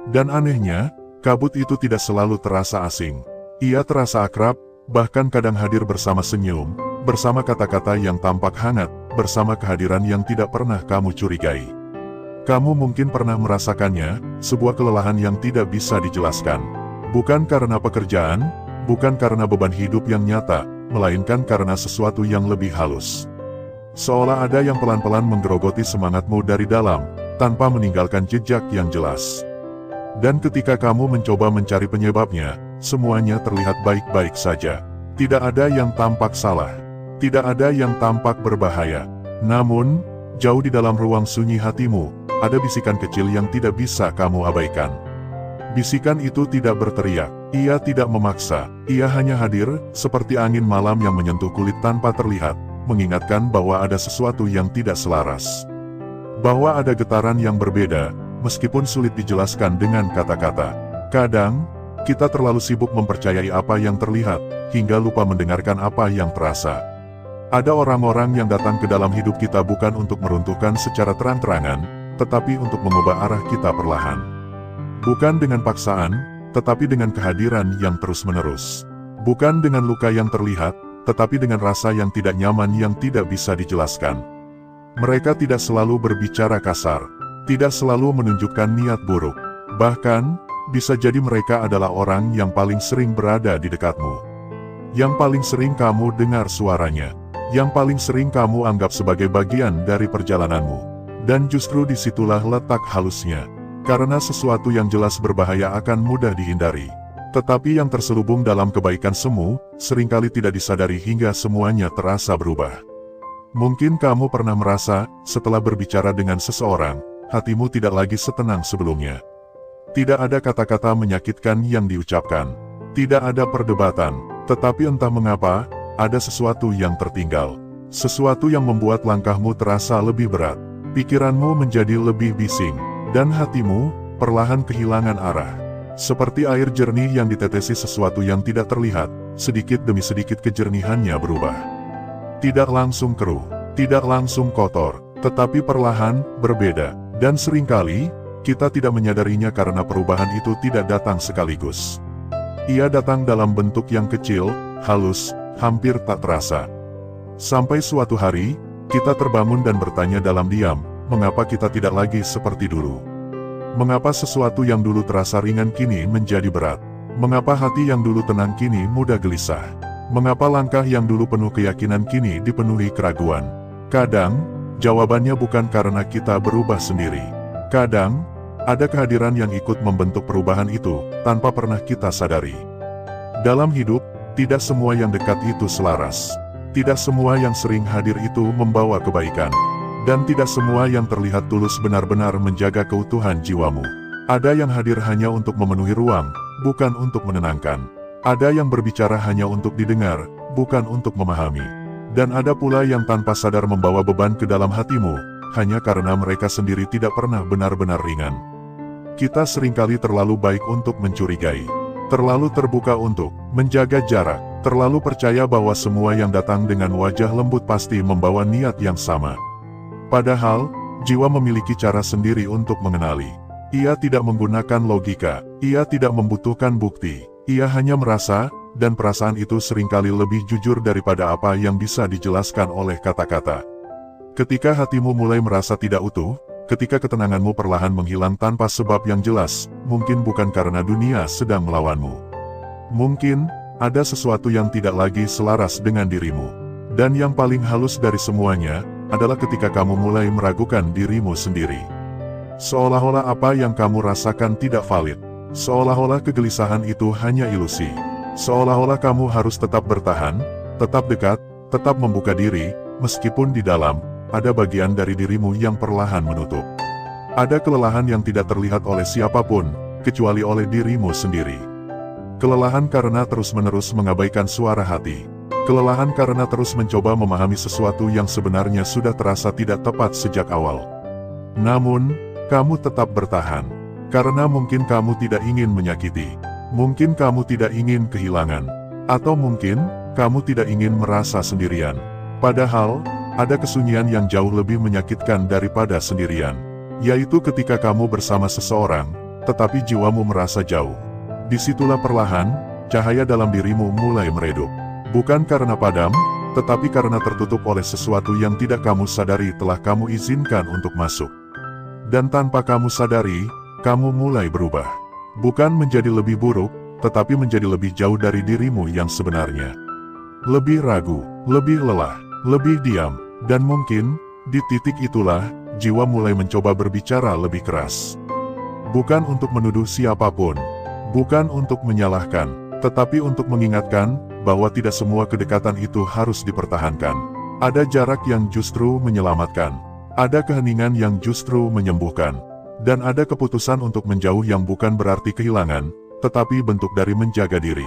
Speaker 1: Dan anehnya, kabut itu tidak selalu terasa asing. Ia terasa akrab, bahkan kadang hadir bersama senyum, bersama kata-kata yang tampak hangat, bersama kehadiran yang tidak pernah kamu curigai. Kamu mungkin pernah merasakannya, sebuah kelelahan yang tidak bisa dijelaskan. Bukan karena pekerjaan, bukan karena beban hidup yang nyata, melainkan karena sesuatu yang lebih halus. Seolah ada yang pelan-pelan menggerogoti semangatmu dari dalam, tanpa meninggalkan jejak yang jelas. Dan ketika kamu mencoba mencari penyebabnya, semuanya terlihat baik-baik saja. Tidak ada yang tampak salah. Tidak ada yang tampak berbahaya. Namun, jauh di dalam ruang sunyi hatimu, ada bisikan kecil yang tidak bisa kamu abaikan. Bisikan itu tidak berteriak, ia tidak memaksa, ia hanya hadir, seperti angin malam yang menyentuh kulit tanpa terlihat, mengingatkan bahwa ada sesuatu yang tidak selaras. Bahwa ada getaran yang berbeda, meskipun sulit dijelaskan dengan kata-kata. Kadang, kita terlalu sibuk mempercayai apa yang terlihat, hingga lupa mendengarkan apa yang terasa. Ada orang-orang yang datang ke dalam hidup kita bukan untuk meruntuhkan secara terang-terangan, tetapi untuk mengubah arah kita perlahan. Bukan dengan paksaan, tetapi dengan kehadiran yang terus-menerus. Bukan dengan luka yang terlihat, tetapi dengan rasa yang tidak nyaman yang tidak bisa dijelaskan. Mereka tidak selalu berbicara kasar, tidak selalu menunjukkan niat buruk. Bahkan, bisa jadi mereka adalah orang yang paling sering berada di dekatmu. Yang paling sering kamu dengar suaranya. Yang paling sering kamu anggap sebagai bagian dari perjalananmu. Dan justru disitulah letak halusnya. Karena sesuatu yang jelas berbahaya akan mudah dihindari. Tetapi yang terselubung dalam kebaikan semu, seringkali tidak disadari hingga semuanya terasa berubah. Mungkin kamu pernah merasa, setelah berbicara dengan seseorang, hatimu tidak lagi setenang sebelumnya. Tidak ada kata-kata menyakitkan yang diucapkan. Tidak ada perdebatan. Tetapi entah mengapa, ada sesuatu yang tertinggal. Sesuatu yang membuat langkahmu terasa lebih berat. Pikiranmu menjadi lebih bising. Dan hatimu, perlahan kehilangan arah. Seperti air jernih yang ditetesi sesuatu yang tidak terlihat, sedikit demi sedikit kejernihannya berubah. Tidak langsung keruh, tidak langsung kotor, tetapi perlahan, berbeda. Dan seringkali, kita tidak menyadarinya karena perubahan itu tidak datang sekaligus. Ia datang dalam bentuk yang kecil, halus, hampir tak terasa. Sampai suatu hari, kita terbangun dan bertanya dalam diam, mengapa kita tidak lagi seperti dulu? Mengapa sesuatu yang dulu terasa ringan kini menjadi berat? Mengapa hati yang dulu tenang kini mudah gelisah? Mengapa langkah yang dulu penuh keyakinan kini dipenuhi keraguan? Kadang, jawabannya bukan karena kita berubah sendiri. Kadang, ada kehadiran yang ikut membentuk perubahan itu, tanpa pernah kita sadari. Dalam hidup, tidak semua yang dekat itu selaras. Tidak semua yang sering hadir itu membawa kebaikan. Dan tidak semua yang terlihat tulus benar-benar menjaga keutuhan jiwamu. Ada yang hadir hanya untuk memenuhi ruang, bukan untuk menenangkan. Ada yang berbicara hanya untuk didengar, bukan untuk memahami. Dan ada pula yang tanpa sadar membawa beban ke dalam hatimu, hanya karena mereka sendiri tidak pernah benar-benar ringan. Kita seringkali terlalu baik untuk mencurigai. Terlalu terbuka untuk menjaga jarak. Terlalu percaya bahwa semua yang datang dengan wajah lembut pasti membawa niat yang sama. Padahal, jiwa memiliki cara sendiri untuk mengenali. Ia tidak menggunakan logika, ia tidak membutuhkan bukti, Ia hanya merasa, dan perasaan itu seringkali lebih jujur daripada apa yang bisa dijelaskan oleh kata-kata. Ketika hatimu mulai merasa tidak utuh, ketika ketenanganmu perlahan menghilang tanpa sebab yang jelas, mungkin bukan karena dunia sedang melawanmu. Mungkin, ada sesuatu yang tidak lagi selaras dengan dirimu. Dan yang paling halus dari semuanya, adalah ketika kamu mulai meragukan dirimu sendiri. Seolah-olah apa yang kamu rasakan tidak valid. Seolah-olah kegelisahan itu hanya ilusi. Seolah-olah kamu harus tetap bertahan, tetap dekat, tetap membuka diri, meskipun di dalam, ada bagian dari dirimu yang perlahan menutup. Ada kelelahan yang tidak terlihat oleh siapapun, kecuali oleh dirimu sendiri. Kelelahan karena terus-menerus mengabaikan suara hati. Kelelahan karena terus mencoba memahami sesuatu yang sebenarnya sudah terasa tidak tepat sejak awal. Namun, kamu tetap bertahan. Karena mungkin kamu tidak ingin menyakiti. Mungkin kamu tidak ingin kehilangan. Atau mungkin, kamu tidak ingin merasa sendirian. Padahal, ada kesunyian yang jauh lebih menyakitkan daripada sendirian. Yaitu ketika kamu bersama seseorang, tetapi jiwamu merasa jauh. Disitulah perlahan, cahaya dalam dirimu mulai meredup. Bukan karena padam, tetapi karena tertutup oleh sesuatu yang tidak kamu sadari telah kamu izinkan untuk masuk. Dan tanpa kamu sadari, kamu mulai berubah. Bukan menjadi lebih buruk, tetapi menjadi lebih jauh dari dirimu yang sebenarnya. Lebih ragu, lebih lelah, lebih diam, dan mungkin, di titik itulah, jiwa mulai mencoba berbicara lebih keras. Bukan untuk menuduh siapapun, bukan untuk menyalahkan, tetapi untuk mengingatkan, bahwa tidak semua kedekatan itu harus dipertahankan. Ada jarak yang justru menyelamatkan. Ada keheningan yang justru menyembuhkan. Dan ada keputusan untuk menjauh yang bukan berarti kehilangan, tetapi bentuk dari menjaga diri.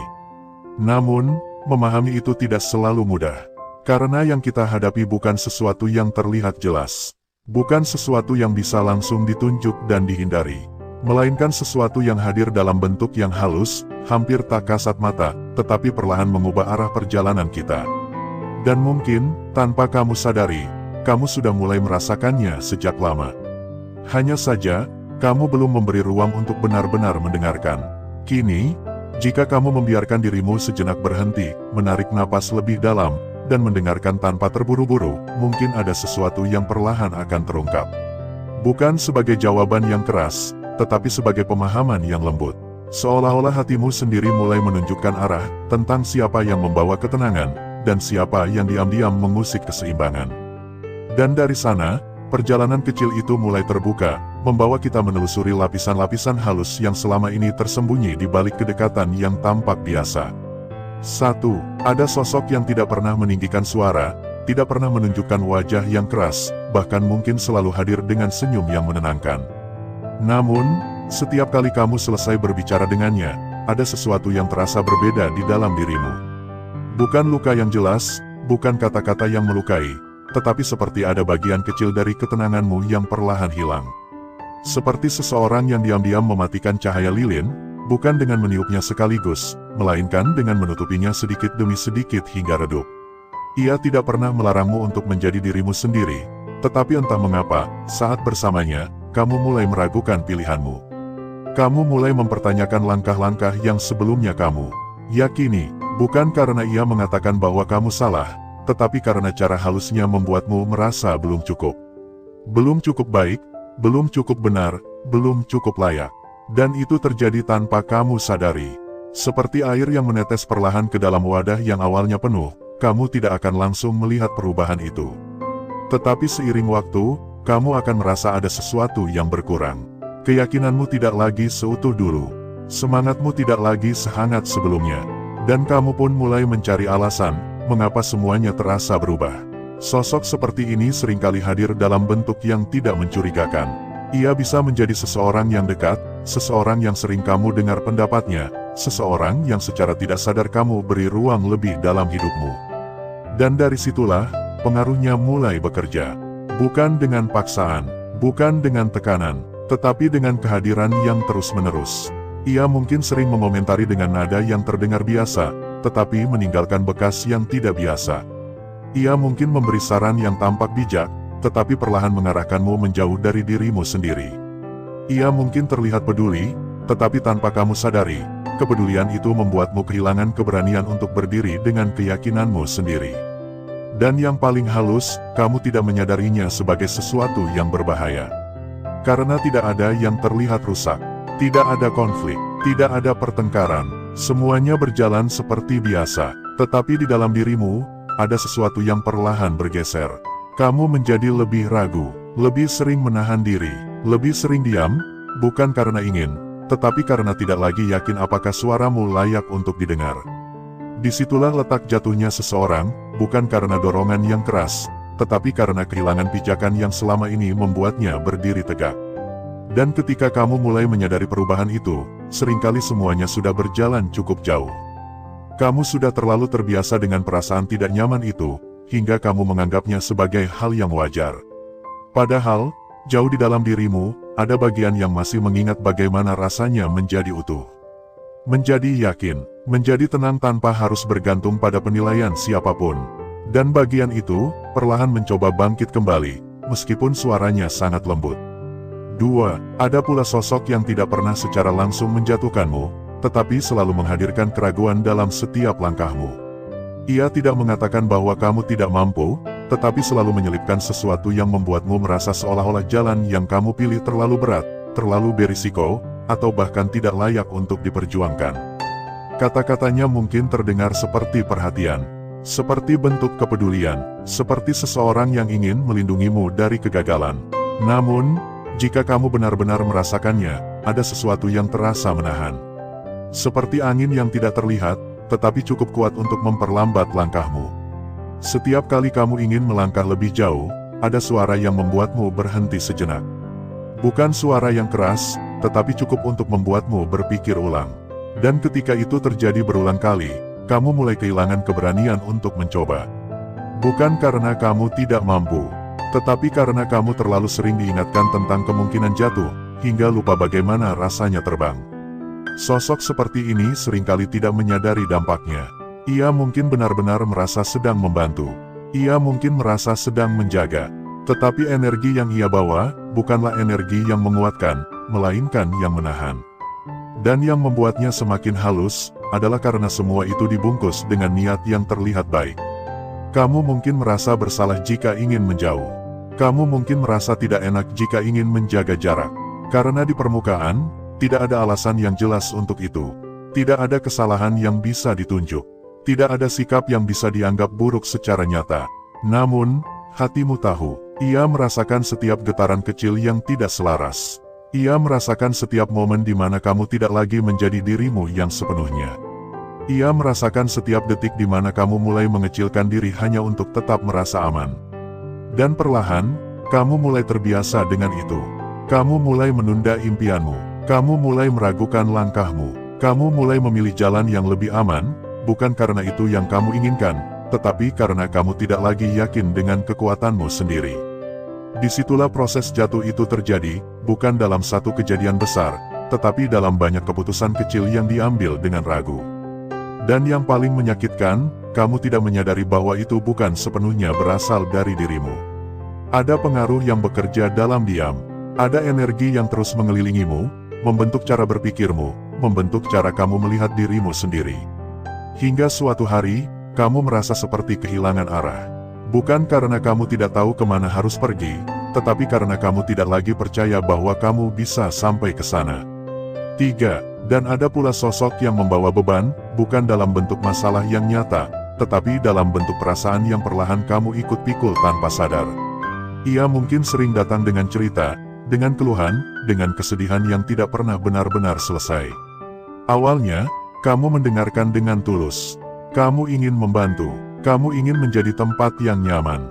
Speaker 1: Namun, memahami itu tidak selalu mudah. Karena yang kita hadapi bukan sesuatu yang terlihat jelas. Bukan sesuatu yang bisa langsung ditunjuk dan dihindari. Melainkan sesuatu yang hadir dalam bentuk yang halus, hampir tak kasat mata, tetapi perlahan mengubah arah perjalanan kita. Dan mungkin, tanpa kamu sadari, kamu sudah mulai merasakannya sejak lama. Hanya saja, kamu belum memberi ruang untuk benar-benar mendengarkan. Kini, jika kamu membiarkan dirimu sejenak berhenti, menarik napas lebih dalam, dan mendengarkan tanpa terburu-buru, mungkin ada sesuatu yang perlahan akan terungkap. Bukan sebagai jawaban yang keras, tetapi sebagai pemahaman yang lembut. Seolah-olah hatimu sendiri mulai menunjukkan arah, tentang siapa yang membawa ketenangan, dan siapa yang diam-diam mengusik keseimbangan. Dan dari sana, perjalanan kecil itu mulai terbuka, membawa kita menelusuri lapisan-lapisan halus yang selama ini tersembunyi di balik kedekatan yang tampak biasa. 1. Ada sosok yang tidak pernah meninggikan suara, tidak pernah menunjukkan wajah yang keras, bahkan mungkin selalu hadir dengan senyum yang menenangkan. Namun, setiap kali kamu selesai berbicara dengannya, ada sesuatu yang terasa berbeda di dalam dirimu. Bukan luka yang jelas, bukan kata-kata yang melukai, tetapi seperti ada bagian kecil dari ketenanganmu yang perlahan hilang. Seperti seseorang yang diam-diam mematikan cahaya lilin, bukan dengan meniupnya sekaligus, melainkan dengan menutupinya sedikit demi sedikit hingga redup. Ia tidak pernah melarangmu untuk menjadi dirimu sendiri, tetapi entah mengapa, saat bersamanya, kamu mulai meragukan pilihanmu. Kamu mulai mempertanyakan langkah-langkah yang sebelumnya kamu yakini, bukan karena ia mengatakan bahwa kamu salah, tetapi karena cara halusnya membuatmu merasa belum cukup. Belum cukup baik, belum cukup benar, belum cukup layak. Dan itu terjadi tanpa kamu sadari. Seperti air yang menetes perlahan ke dalam wadah yang awalnya penuh, kamu tidak akan langsung melihat perubahan itu. Tetapi seiring waktu, kamu akan merasa ada sesuatu yang berkurang. Keyakinanmu tidak lagi seutuh dulu. Semangatmu tidak lagi sehangat sebelumnya. Dan kamu pun mulai mencari alasan, mengapa semuanya terasa berubah. Sosok seperti ini seringkali hadir dalam bentuk yang tidak mencurigakan. Ia bisa menjadi seseorang yang dekat, seseorang yang sering kamu dengar pendapatnya, seseorang yang secara tidak sadar kamu beri ruang lebih dalam hidupmu. Dan dari situlah, pengaruhnya mulai bekerja. Bukan dengan paksaan, bukan dengan tekanan, tetapi dengan kehadiran yang terus-menerus. Ia mungkin sering mengomentari dengan nada yang terdengar biasa, tetapi meninggalkan bekas yang tidak biasa. Ia mungkin memberi saran yang tampak bijak, tetapi perlahan mengarahkanmu menjauh dari dirimu sendiri. Ia mungkin terlihat peduli, tetapi tanpa kamu sadari, kepedulian itu membuatmu kehilangan keberanian untuk berdiri dengan keyakinanmu sendiri. Dan yang paling halus, kamu tidak menyadarinya sebagai sesuatu yang berbahaya. Karena tidak ada yang terlihat rusak, tidak ada konflik, tidak ada pertengkaran, semuanya berjalan seperti biasa. Tetapi di dalam dirimu, ada sesuatu yang perlahan bergeser. Kamu menjadi lebih ragu, lebih sering menahan diri, lebih sering diam, bukan karena ingin, tetapi karena tidak lagi yakin apakah suaramu layak untuk didengar. Disitulah letak jatuhnya seseorang, bukan karena dorongan yang keras, tetapi karena kehilangan pijakan yang selama ini membuatnya berdiri tegak. Dan ketika kamu mulai menyadari perubahan itu, seringkali semuanya sudah berjalan cukup jauh. Kamu sudah terlalu terbiasa dengan perasaan tidak nyaman itu, hingga kamu menganggapnya sebagai hal yang wajar. Padahal, jauh di dalam dirimu, ada bagian yang masih mengingat bagaimana rasanya menjadi utuh. Menjadi yakin, menjadi tenang tanpa harus bergantung pada penilaian siapapun. Dan bagian itu, perlahan mencoba bangkit kembali, meskipun suaranya sangat lembut. 2. Ada pula sosok yang tidak pernah secara langsung menjatuhkanmu, tetapi selalu menghadirkan keraguan dalam setiap langkahmu. Ia tidak mengatakan bahwa kamu tidak mampu, tetapi selalu menyelipkan sesuatu yang membuatmu merasa seolah-olah jalan yang kamu pilih terlalu berat, terlalu berisiko, atau bahkan tidak layak untuk diperjuangkan. Kata-katanya mungkin terdengar seperti perhatian, seperti bentuk kepedulian, seperti seseorang yang ingin melindungimu dari kegagalan. Namun, jika kamu benar-benar merasakannya, ada sesuatu yang terasa menahan. Seperti angin yang tidak terlihat, tetapi cukup kuat untuk memperlambat langkahmu. Setiap kali kamu ingin melangkah lebih jauh, ada suara yang membuatmu berhenti sejenak. Bukan suara yang keras, tetapi cukup untuk membuatmu berpikir ulang. Dan ketika itu terjadi berulang kali, kamu mulai kehilangan keberanian untuk mencoba. Bukan karena kamu tidak mampu, tetapi karena kamu terlalu sering diingatkan tentang kemungkinan jatuh, hingga lupa bagaimana rasanya terbang. Sosok seperti ini seringkali tidak menyadari dampaknya. Ia mungkin benar-benar merasa sedang membantu. Ia mungkin merasa sedang menjaga. Tetapi energi yang ia bawa, bukanlah energi yang menguatkan, melainkan yang menahan. Dan yang membuatnya semakin halus, adalah karena semua itu dibungkus dengan niat yang terlihat baik. Kamu mungkin merasa bersalah jika ingin menjauh. Kamu mungkin merasa tidak enak jika ingin menjaga jarak. Karena di permukaan, tidak ada alasan yang jelas untuk itu. Tidak ada kesalahan yang bisa ditunjuk. Tidak ada sikap yang bisa dianggap buruk secara nyata. Namun, hatimu tahu, ia merasakan setiap getaran kecil yang tidak selaras. Ia merasakan setiap momen di mana kamu tidak lagi menjadi dirimu yang sepenuhnya. Ia merasakan setiap detik di mana kamu mulai mengecilkan diri hanya untuk tetap merasa aman. Dan perlahan, kamu mulai terbiasa dengan itu. Kamu mulai menunda impianmu. Kamu mulai meragukan langkahmu. Kamu mulai memilih jalan yang lebih aman, bukan karena itu yang kamu inginkan, tetapi karena kamu tidak lagi yakin dengan kekuatanmu sendiri. Disitulah proses jatuh itu terjadi, bukan dalam satu kejadian besar, tetapi dalam banyak keputusan kecil yang diambil dengan ragu. Dan yang paling menyakitkan, kamu tidak menyadari bahwa itu bukan sepenuhnya berasal dari dirimu. Ada pengaruh yang bekerja dalam diam. Ada energi yang terus mengelilingimu, membentuk cara berpikirmu, membentuk cara kamu melihat dirimu sendiri. Hingga suatu hari, kamu merasa seperti kehilangan arah. Bukan karena kamu tidak tahu kemana harus pergi, tetapi karena kamu tidak lagi percaya bahwa kamu bisa sampai ke sana. 3. Dan ada pula sosok yang membawa beban, bukan dalam bentuk masalah yang nyata, tetapi dalam bentuk perasaan yang perlahan kamu ikut pikul tanpa sadar. Ia mungkin sering datang dengan cerita, dengan keluhan, dengan kesedihan yang tidak pernah benar-benar selesai. Awalnya, kamu mendengarkan dengan tulus. Kamu ingin membantu. Kamu ingin menjadi tempat yang nyaman.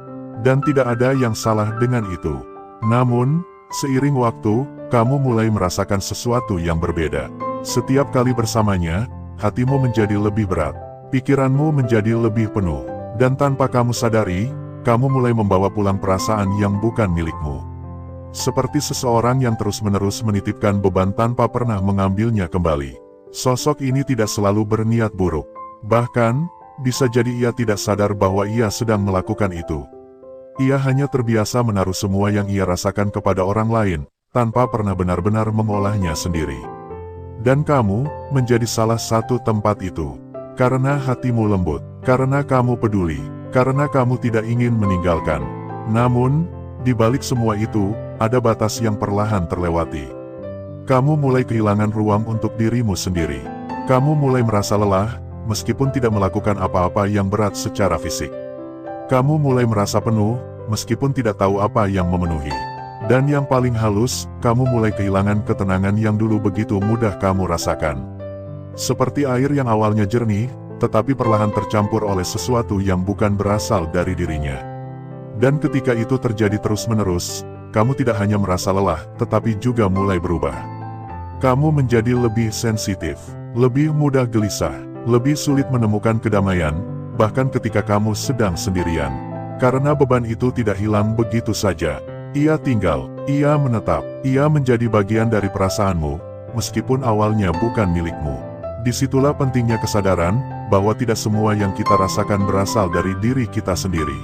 Speaker 1: Dan tidak ada yang salah dengan itu. Namun, seiring waktu, kamu mulai merasakan sesuatu yang berbeda. Setiap kali bersamanya, hatimu menjadi lebih berat. Pikiranmu menjadi lebih penuh. Dan tanpa kamu sadari, kamu mulai membawa pulang perasaan yang bukan milikmu. Seperti seseorang yang terus-menerus menitipkan beban tanpa pernah mengambilnya kembali. Sosok ini tidak selalu berniat buruk. Bahkan, bisa jadi ia tidak sadar bahwa ia sedang melakukan itu. Ia hanya terbiasa menaruh semua yang ia rasakan kepada orang lain, tanpa pernah benar-benar mengolahnya sendiri. Dan kamu menjadi salah satu tempat itu. Karena hatimu lembut, karena kamu peduli, karena kamu tidak ingin meninggalkan. Namun, di balik semua itu, ada batas yang perlahan terlewati. Kamu mulai kehilangan ruang untuk dirimu sendiri. Kamu mulai merasa lelah, meskipun tidak melakukan apa-apa yang berat secara fisik. Kamu mulai merasa penuh, meskipun tidak tahu apa yang memenuhi. Dan yang paling halus, kamu mulai kehilangan ketenangan yang dulu begitu mudah kamu rasakan. Seperti air yang awalnya jernih, tetapi perlahan tercampur oleh sesuatu yang bukan berasal dari dirinya. Dan ketika itu terjadi terus-menerus, kamu tidak hanya merasa lelah, tetapi juga mulai berubah. Kamu menjadi lebih sensitif, lebih mudah gelisah, lebih sulit menemukan kedamaian, bahkan ketika kamu sedang sendirian. Karena beban itu tidak hilang begitu saja. Ia tinggal, ia menetap, ia menjadi bagian dari perasaanmu, meskipun awalnya bukan milikmu. Disitulah pentingnya kesadaran, bahwa tidak semua yang kita rasakan berasal dari diri kita sendiri.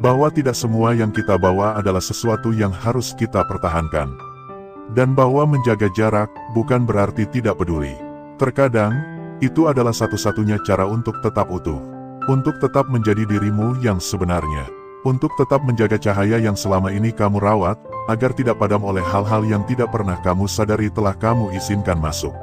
Speaker 1: Bahwa tidak semua yang kita bawa adalah sesuatu yang harus kita pertahankan. Dan bahwa menjaga jarak, bukan berarti tidak peduli. Terkadang, itu adalah satu-satunya cara untuk tetap utuh. Untuk tetap menjadi dirimu yang sebenarnya. Untuk tetap menjaga cahaya yang selama ini kamu rawat, agar tidak padam oleh hal-hal yang tidak pernah kamu sadari telah kamu izinkan masuk.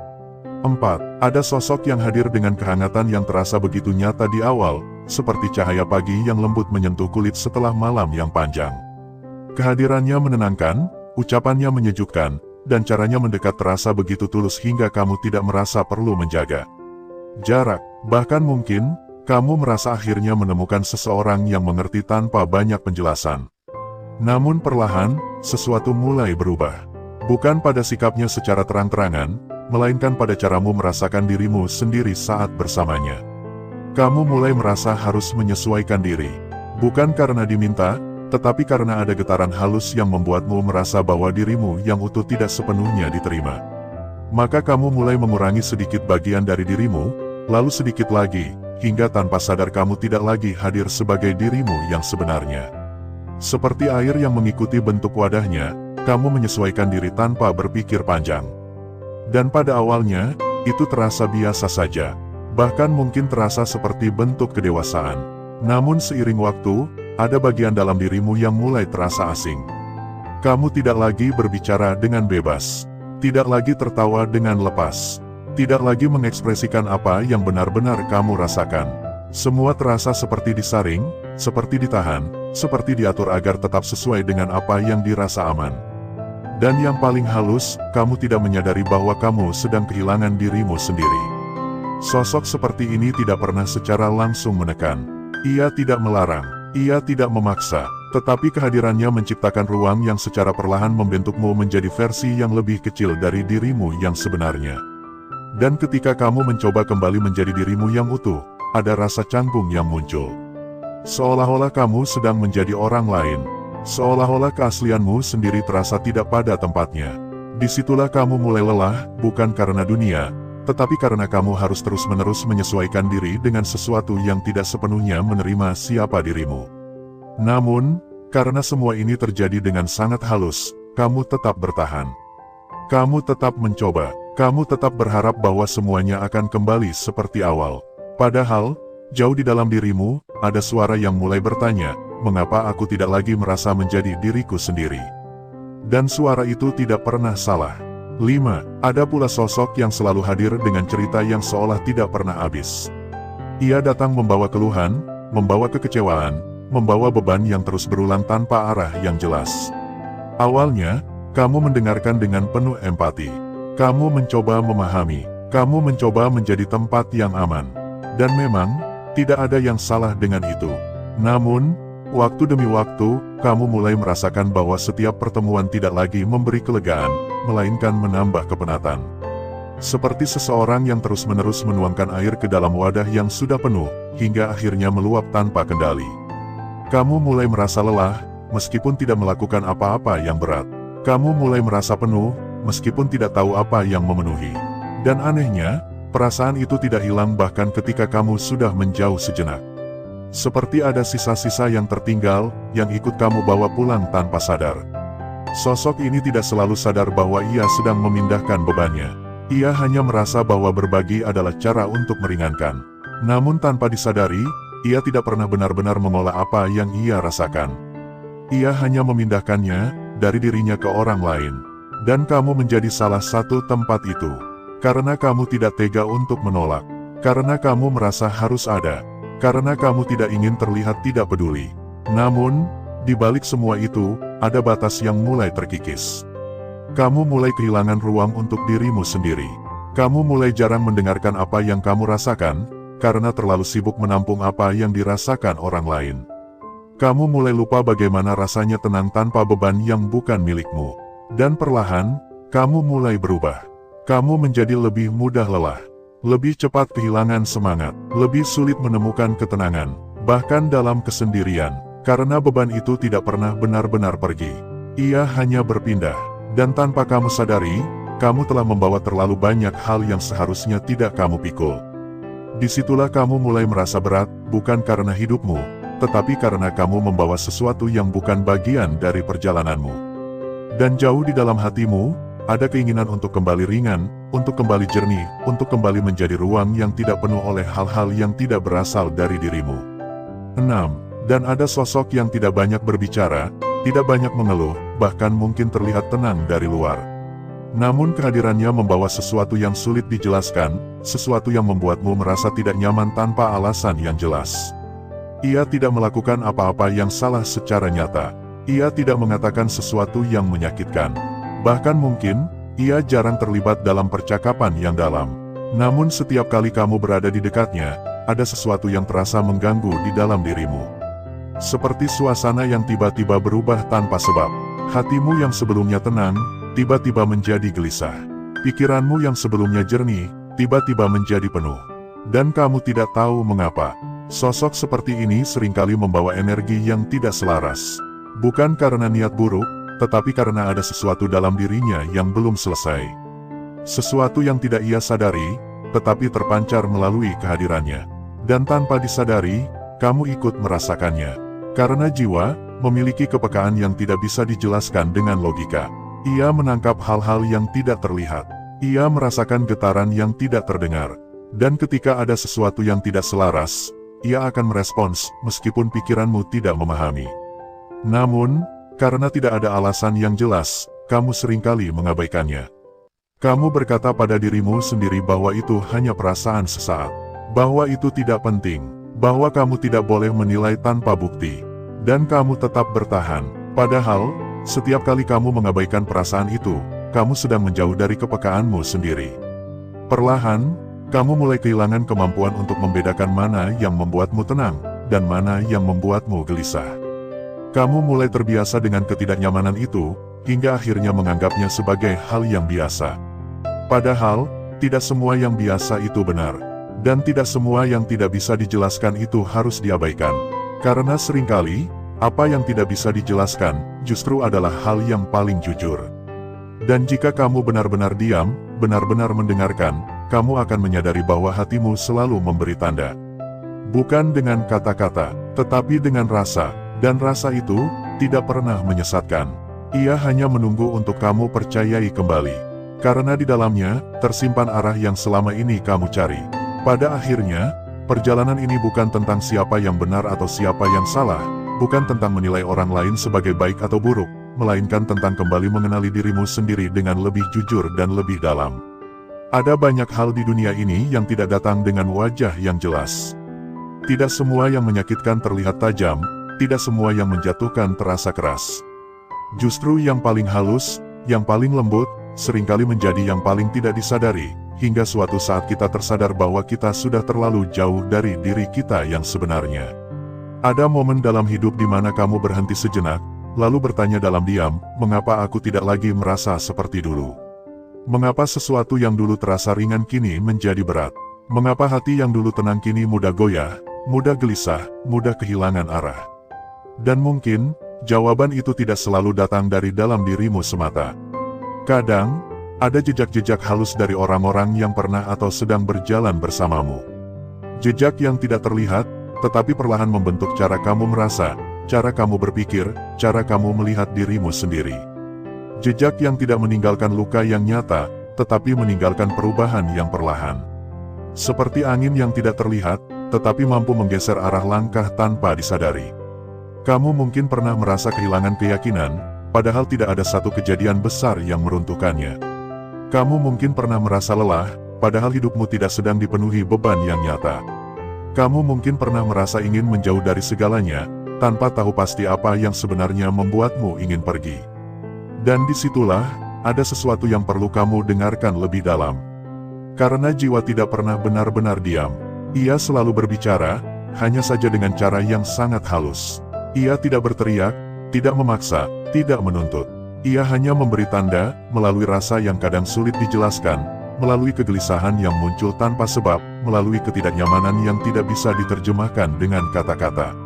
Speaker 1: 4. Ada sosok yang hadir dengan kehangatan yang terasa begitu nyata di awal, seperti cahaya pagi yang lembut menyentuh kulit setelah malam yang panjang. Kehadirannya menenangkan, ucapannya menyejukkan, dan caranya mendekat terasa begitu tulus hingga kamu tidak merasa perlu menjaga jarak. Bahkan mungkin, kamu merasa akhirnya menemukan seseorang yang mengerti tanpa banyak penjelasan. Namun perlahan, sesuatu mulai berubah. Bukan pada sikapnya secara terang-terangan, melainkan pada caramu merasakan dirimu sendiri saat bersamanya. Kamu mulai merasa harus menyesuaikan diri. Bukan karena diminta, tetapi karena ada getaran halus yang membuatmu merasa bahwa dirimu yang utuh tidak sepenuhnya diterima. Maka kamu mulai mengurangi sedikit bagian dari dirimu, lalu sedikit lagi, hingga tanpa sadar kamu tidak lagi hadir sebagai dirimu yang sebenarnya. Seperti air yang mengikuti bentuk wadahnya, kamu menyesuaikan diri tanpa berpikir panjang. Dan pada awalnya, itu terasa biasa saja. Bahkan mungkin terasa seperti bentuk kedewasaan. Namun seiring waktu, ada bagian dalam dirimu yang mulai terasa asing. Kamu tidak lagi berbicara dengan bebas. Tidak lagi tertawa dengan lepas. Tidak lagi mengekspresikan apa yang benar-benar kamu rasakan. Semua terasa seperti disaring, seperti ditahan, seperti diatur agar tetap sesuai dengan apa yang dirasa aman. Dan yang paling halus, kamu tidak menyadari bahwa kamu sedang kehilangan dirimu sendiri. Sosok seperti ini tidak pernah secara langsung menekan. Ia tidak melarang, ia tidak memaksa, tetapi kehadirannya menciptakan ruang yang secara perlahan membentukmu menjadi versi yang lebih kecil dari dirimu yang sebenarnya. Dan ketika kamu mencoba kembali menjadi dirimu yang utuh, ada rasa canggung yang muncul. Seolah-olah kamu sedang menjadi orang lain. Seolah-olah keaslianmu sendiri terasa tidak pada tempatnya. Disitulah kamu mulai lelah, bukan karena dunia, tetapi karena kamu harus terus-menerus menyesuaikan diri dengan sesuatu yang tidak sepenuhnya menerima siapa dirimu. Namun, karena semua ini terjadi dengan sangat halus, kamu tetap bertahan. Kamu tetap mencoba. Kamu tetap berharap bahwa semuanya akan kembali seperti awal. Padahal, jauh di dalam dirimu, ada suara yang mulai bertanya, mengapa aku tidak lagi merasa menjadi diriku sendiri? Dan suara itu tidak pernah salah. 5. Ada pula sosok yang selalu hadir dengan cerita yang seolah tidak pernah habis. Ia datang membawa keluhan, membawa kekecewaan, membawa beban yang terus berulang tanpa arah yang jelas. Awalnya, kamu mendengarkan dengan penuh empati. Kamu mencoba memahami, kamu mencoba menjadi tempat yang aman. Dan memang, tidak ada yang salah dengan itu. Namun, waktu demi waktu, kamu mulai merasakan bahwa setiap pertemuan tidak lagi memberi kelegaan, melainkan menambah kepenatan. Seperti seseorang yang terus-menerus menuangkan air ke dalam wadah yang sudah penuh, hingga akhirnya meluap tanpa kendali. Kamu mulai merasa lelah, meskipun tidak melakukan apa-apa yang berat. Kamu mulai merasa penuh, meskipun tidak tahu apa yang memenuhi. Dan anehnya, perasaan itu tidak hilang bahkan ketika kamu sudah menjauh sejenak. Seperti ada sisa-sisa yang tertinggal, yang ikut kamu bawa pulang tanpa sadar. Sosok ini tidak selalu sadar bahwa ia sedang memindahkan bebannya. Ia hanya merasa bahwa berbagi adalah cara untuk meringankan. Namun tanpa disadari, ia tidak pernah benar-benar mengolah apa yang ia rasakan. Ia hanya memindahkannya dari dirinya ke orang lain. Dan kamu menjadi salah satu tempat itu. Karena kamu tidak tega untuk menolak. Karena kamu merasa harus ada. Karena kamu tidak ingin terlihat tidak peduli. Namun, di balik semua itu, ada batas yang mulai terkikis. Kamu mulai kehilangan ruang untuk dirimu sendiri. Kamu mulai jarang mendengarkan apa yang kamu rasakan, karena terlalu sibuk menampung apa yang dirasakan orang lain. Kamu mulai lupa bagaimana rasanya tenang tanpa beban yang bukan milikmu. Dan perlahan, kamu mulai berubah. Kamu menjadi lebih mudah lelah, lebih cepat kehilangan semangat, lebih sulit menemukan ketenangan, bahkan dalam kesendirian, karena beban itu tidak pernah benar-benar pergi. Ia hanya berpindah. Dan tanpa kamu sadari, kamu telah membawa terlalu banyak hal yang seharusnya tidak kamu pikul. Disitulah kamu mulai merasa berat, bukan karena hidupmu, tetapi karena kamu membawa sesuatu yang bukan bagian dari perjalananmu. Dan jauh di dalam hatimu, ada keinginan untuk kembali ringan, untuk kembali jernih, untuk kembali menjadi ruang yang tidak penuh oleh hal-hal yang tidak berasal dari dirimu. 6. Dan ada sosok yang tidak banyak berbicara, tidak banyak mengeluh, bahkan mungkin terlihat tenang dari luar. Namun kehadirannya membawa sesuatu yang sulit dijelaskan, sesuatu yang membuatmu merasa tidak nyaman tanpa alasan yang jelas. Ia tidak melakukan apa-apa yang salah secara nyata. Ia tidak mengatakan sesuatu yang menyakitkan. Bahkan mungkin, ia jarang terlibat dalam percakapan yang dalam. Namun setiap kali kamu berada di dekatnya, ada sesuatu yang terasa mengganggu di dalam dirimu. Seperti suasana yang tiba-tiba berubah tanpa sebab. Hatimu yang sebelumnya tenang, tiba-tiba menjadi gelisah. Pikiranmu yang sebelumnya jernih, tiba-tiba menjadi penuh. Dan kamu tidak tahu mengapa. Sosok seperti ini seringkali membawa energi yang tidak selaras. Bukan karena niat buruk, tetapi karena ada sesuatu dalam dirinya yang belum selesai. Sesuatu yang tidak ia sadari, tetapi terpancar melalui kehadirannya. Dan tanpa disadari, kamu ikut merasakannya. Karena jiwa memiliki kepekaan yang tidak bisa dijelaskan dengan logika. Ia menangkap hal-hal yang tidak terlihat. Ia merasakan getaran yang tidak terdengar. Dan ketika ada sesuatu yang tidak selaras, ia akan merespons meskipun pikiranmu tidak memahami. Namun, karena tidak ada alasan yang jelas, kamu seringkali mengabaikannya. Kamu berkata pada dirimu sendiri bahwa itu hanya perasaan sesaat. Bahwa itu tidak penting. Bahwa kamu tidak boleh menilai tanpa bukti. Dan kamu tetap bertahan. Padahal, setiap kali kamu mengabaikan perasaan itu, kamu sedang menjauh dari kepekaanmu sendiri. Perlahan, kamu mulai kehilangan kemampuan untuk membedakan mana yang membuatmu tenang, dan mana yang membuatmu gelisah. Kamu mulai terbiasa dengan ketidaknyamanan itu, hingga akhirnya menganggapnya sebagai hal yang biasa. Padahal, tidak semua yang biasa itu benar. Dan tidak semua yang tidak bisa dijelaskan itu harus diabaikan. Karena seringkali, apa yang tidak bisa dijelaskan, justru adalah hal yang paling jujur. Dan jika kamu benar-benar diam, benar-benar mendengarkan, kamu akan menyadari bahwa hatimu selalu memberi tanda. Bukan dengan kata-kata, tetapi dengan rasa, dan rasa itu tidak pernah menyesatkan. Ia hanya menunggu untuk kamu percayai kembali. Karena di dalamnya, tersimpan arah yang selama ini kamu cari. Pada akhirnya, perjalanan ini bukan tentang siapa yang benar atau siapa yang salah, bukan tentang menilai orang lain sebagai baik atau buruk, melainkan tentang kembali mengenali dirimu sendiri dengan lebih jujur dan lebih dalam. Ada banyak hal di dunia ini yang tidak datang dengan wajah yang jelas. Tidak semua yang menyakitkan terlihat tajam, tidak semua yang menjatuhkan terasa keras. Justru yang paling halus, yang paling lembut, seringkali menjadi yang paling tidak disadari, hingga suatu saat kita tersadar bahwa kita sudah terlalu jauh dari diri kita yang sebenarnya. Ada momen dalam hidup di mana kamu berhenti sejenak, lalu bertanya dalam diam, mengapa aku tidak lagi merasa seperti dulu? Mengapa sesuatu yang dulu terasa ringan kini menjadi berat? Mengapa hati yang dulu tenang kini mudah goyah, mudah gelisah, mudah kehilangan arah? Dan mungkin, jawaban itu tidak selalu datang dari dalam dirimu semata. Kadang, ada jejak-jejak halus dari orang-orang yang pernah atau sedang berjalan bersamamu. Jejak yang tidak terlihat, tetapi perlahan membentuk cara kamu merasa, cara kamu berpikir, cara kamu melihat dirimu sendiri. Jejak yang tidak meninggalkan luka yang nyata, tetapi meninggalkan perubahan yang perlahan. Seperti angin yang tidak terlihat, tetapi mampu menggeser arah langkah tanpa disadari. Kamu mungkin pernah merasa kehilangan keyakinan, padahal tidak ada satu kejadian besar yang meruntuhkannya. Kamu mungkin pernah merasa lelah, padahal hidupmu tidak sedang dipenuhi beban yang nyata. Kamu mungkin pernah merasa ingin menjauh dari segalanya, tanpa tahu pasti apa yang sebenarnya membuatmu ingin pergi. Dan disitulah, ada sesuatu yang perlu kamu dengarkan lebih dalam. Karena jiwa tidak pernah benar-benar diam. Ia selalu berbicara, hanya saja dengan cara yang sangat halus. Ia tidak berteriak, tidak memaksa, tidak menuntut. Ia hanya memberi tanda, melalui rasa yang kadang sulit dijelaskan, melalui kegelisahan yang muncul tanpa sebab, melalui ketidaknyamanan yang tidak bisa diterjemahkan dengan kata-kata.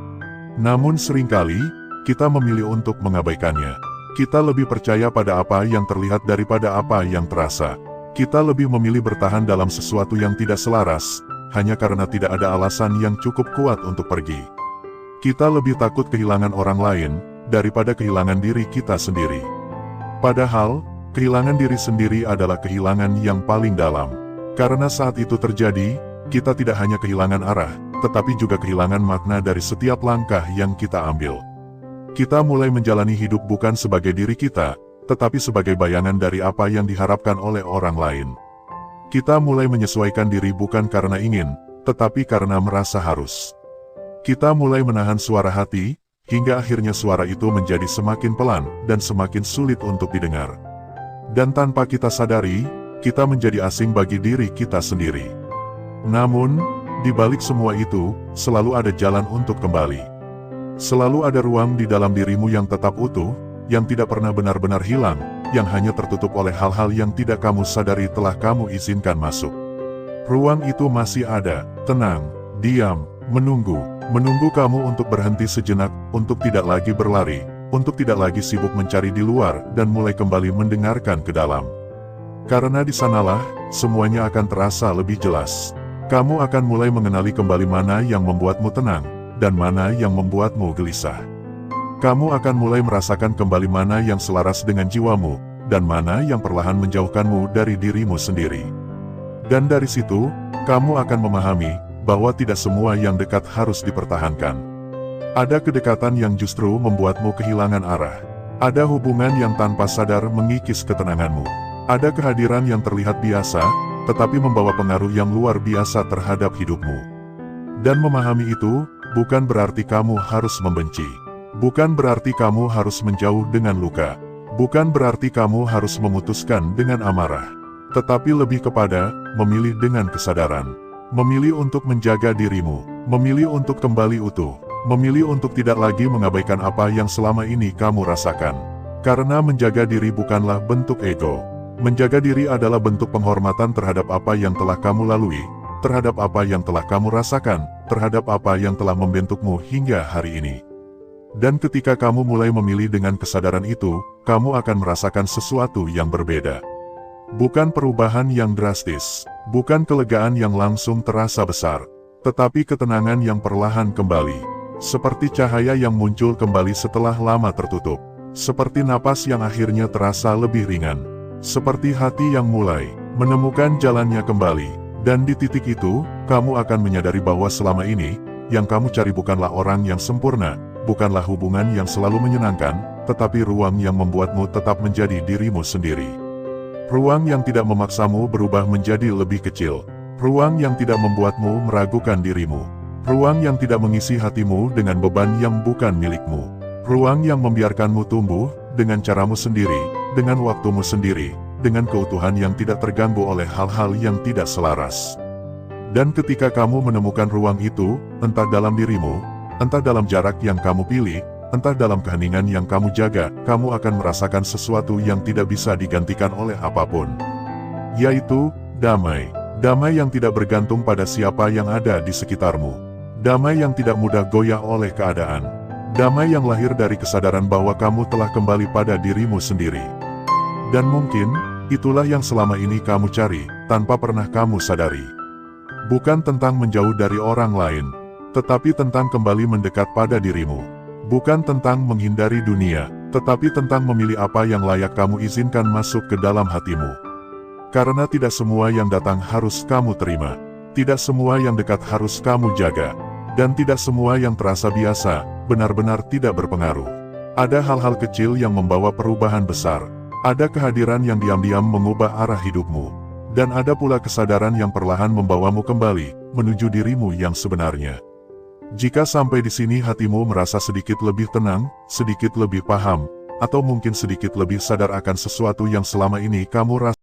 Speaker 1: Namun seringkali, kita memilih untuk mengabaikannya. Kita lebih percaya pada apa yang terlihat daripada apa yang terasa. Kita lebih memilih bertahan dalam sesuatu yang tidak selaras, hanya karena tidak ada alasan yang cukup kuat untuk pergi. Kita lebih takut kehilangan orang lain, daripada kehilangan diri kita sendiri. Padahal, kehilangan diri sendiri adalah kehilangan yang paling dalam. Karena saat itu terjadi, kita tidak hanya kehilangan arah, tetapi juga kehilangan makna dari setiap langkah yang kita ambil. Kita mulai menjalani hidup bukan sebagai diri kita, tetapi sebagai bayangan dari apa yang diharapkan oleh orang lain. Kita mulai menyesuaikan diri bukan karena ingin, tetapi karena merasa harus. Kita mulai menahan suara hati, hingga akhirnya suara itu menjadi semakin pelan dan semakin sulit untuk didengar. Dan tanpa kita sadari, kita menjadi asing bagi diri kita sendiri. Namun, di balik semua itu, selalu ada jalan untuk kembali. Selalu ada ruang di dalam dirimu yang tetap utuh, yang tidak pernah benar-benar hilang, yang hanya tertutup oleh hal-hal yang tidak kamu sadari telah kamu izinkan masuk. Ruang itu masih ada, tenang, diam, menunggu kamu untuk berhenti sejenak, untuk tidak lagi berlari, untuk tidak lagi sibuk mencari di luar, dan mulai kembali mendengarkan ke dalam. Karena di sanalah, semuanya akan terasa lebih jelas. Kamu akan mulai mengenali kembali mana yang membuatmu tenang, dan mana yang membuatmu gelisah. Kamu akan mulai merasakan kembali mana yang selaras dengan jiwamu, dan mana yang perlahan menjauhkanmu dari dirimu sendiri. Dan dari situ, kamu akan memahami, bahwa tidak semua yang dekat harus dipertahankan. Ada kedekatan yang justru membuatmu kehilangan arah. Ada hubungan yang tanpa sadar mengikis ketenanganmu. Ada kehadiran yang terlihat biasa, tetapi membawa pengaruh yang luar biasa terhadap hidupmu. Dan memahami itu, bukan berarti kamu harus membenci. Bukan berarti kamu harus menjauh dengan luka. Bukan berarti kamu harus memutuskan dengan amarah. Tetapi lebih kepada, memilih dengan kesadaran. Memilih untuk menjaga dirimu. Memilih untuk kembali utuh. Memilih untuk tidak lagi mengabaikan apa yang selama ini kamu rasakan. Karena menjaga diri bukanlah bentuk ego. Menjaga diri adalah bentuk penghormatan terhadap apa yang telah kamu lalui, terhadap apa yang telah kamu rasakan, terhadap apa yang telah membentukmu hingga hari ini. Dan ketika kamu mulai memilih dengan kesadaran itu, kamu akan merasakan sesuatu yang berbeda. Bukan perubahan yang drastis, bukan kelegaan yang langsung terasa besar, tetapi ketenangan yang perlahan kembali. Seperti cahaya yang muncul kembali setelah lama tertutup. Seperti napas yang akhirnya terasa lebih ringan. Seperti hati yang mulai menemukan jalannya kembali. Dan di titik itu, kamu akan menyadari bahwa selama ini, yang kamu cari bukanlah orang yang sempurna, bukanlah hubungan yang selalu menyenangkan, tetapi ruang yang membuatmu tetap menjadi dirimu sendiri. Ruang yang tidak memaksamu berubah menjadi lebih kecil. Ruang yang tidak membuatmu meragukan dirimu. Ruang yang tidak mengisi hatimu dengan beban yang bukan milikmu. Ruang yang membiarkanmu tumbuh, dengan caramu sendiri, dengan waktumu sendiri, dengan keutuhan yang tidak terganggu oleh hal-hal yang tidak selaras. Dan ketika kamu menemukan ruang itu, entah dalam dirimu, entah dalam jarak yang kamu pilih, entah dalam keheningan yang kamu jaga, kamu akan merasakan sesuatu yang tidak bisa digantikan oleh apapun. Yaitu, damai. Damai yang tidak bergantung pada siapa yang ada di sekitarmu. Damai yang tidak mudah goyah oleh keadaan. Damai yang lahir dari kesadaran bahwa kamu telah kembali pada dirimu sendiri. Dan mungkin, itulah yang selama ini kamu cari, tanpa pernah kamu sadari. Bukan tentang menjauh dari orang lain, tetapi tentang kembali mendekat pada dirimu. Bukan tentang menghindari dunia, tetapi tentang memilih apa yang layak kamu izinkan masuk ke dalam hatimu. Karena tidak semua yang datang harus kamu terima. Tidak semua yang dekat harus kamu jaga. Dan tidak semua yang terasa biasa, benar-benar tidak berpengaruh. Ada hal-hal kecil yang membawa perubahan besar. Ada kehadiran yang diam-diam mengubah arah hidupmu. Dan ada pula kesadaran yang perlahan membawamu kembali, menuju dirimu yang sebenarnya. Jika sampai di sini hatimu merasa sedikit lebih tenang, sedikit lebih paham, atau mungkin sedikit lebih sadar akan sesuatu yang selama ini kamu rasakan,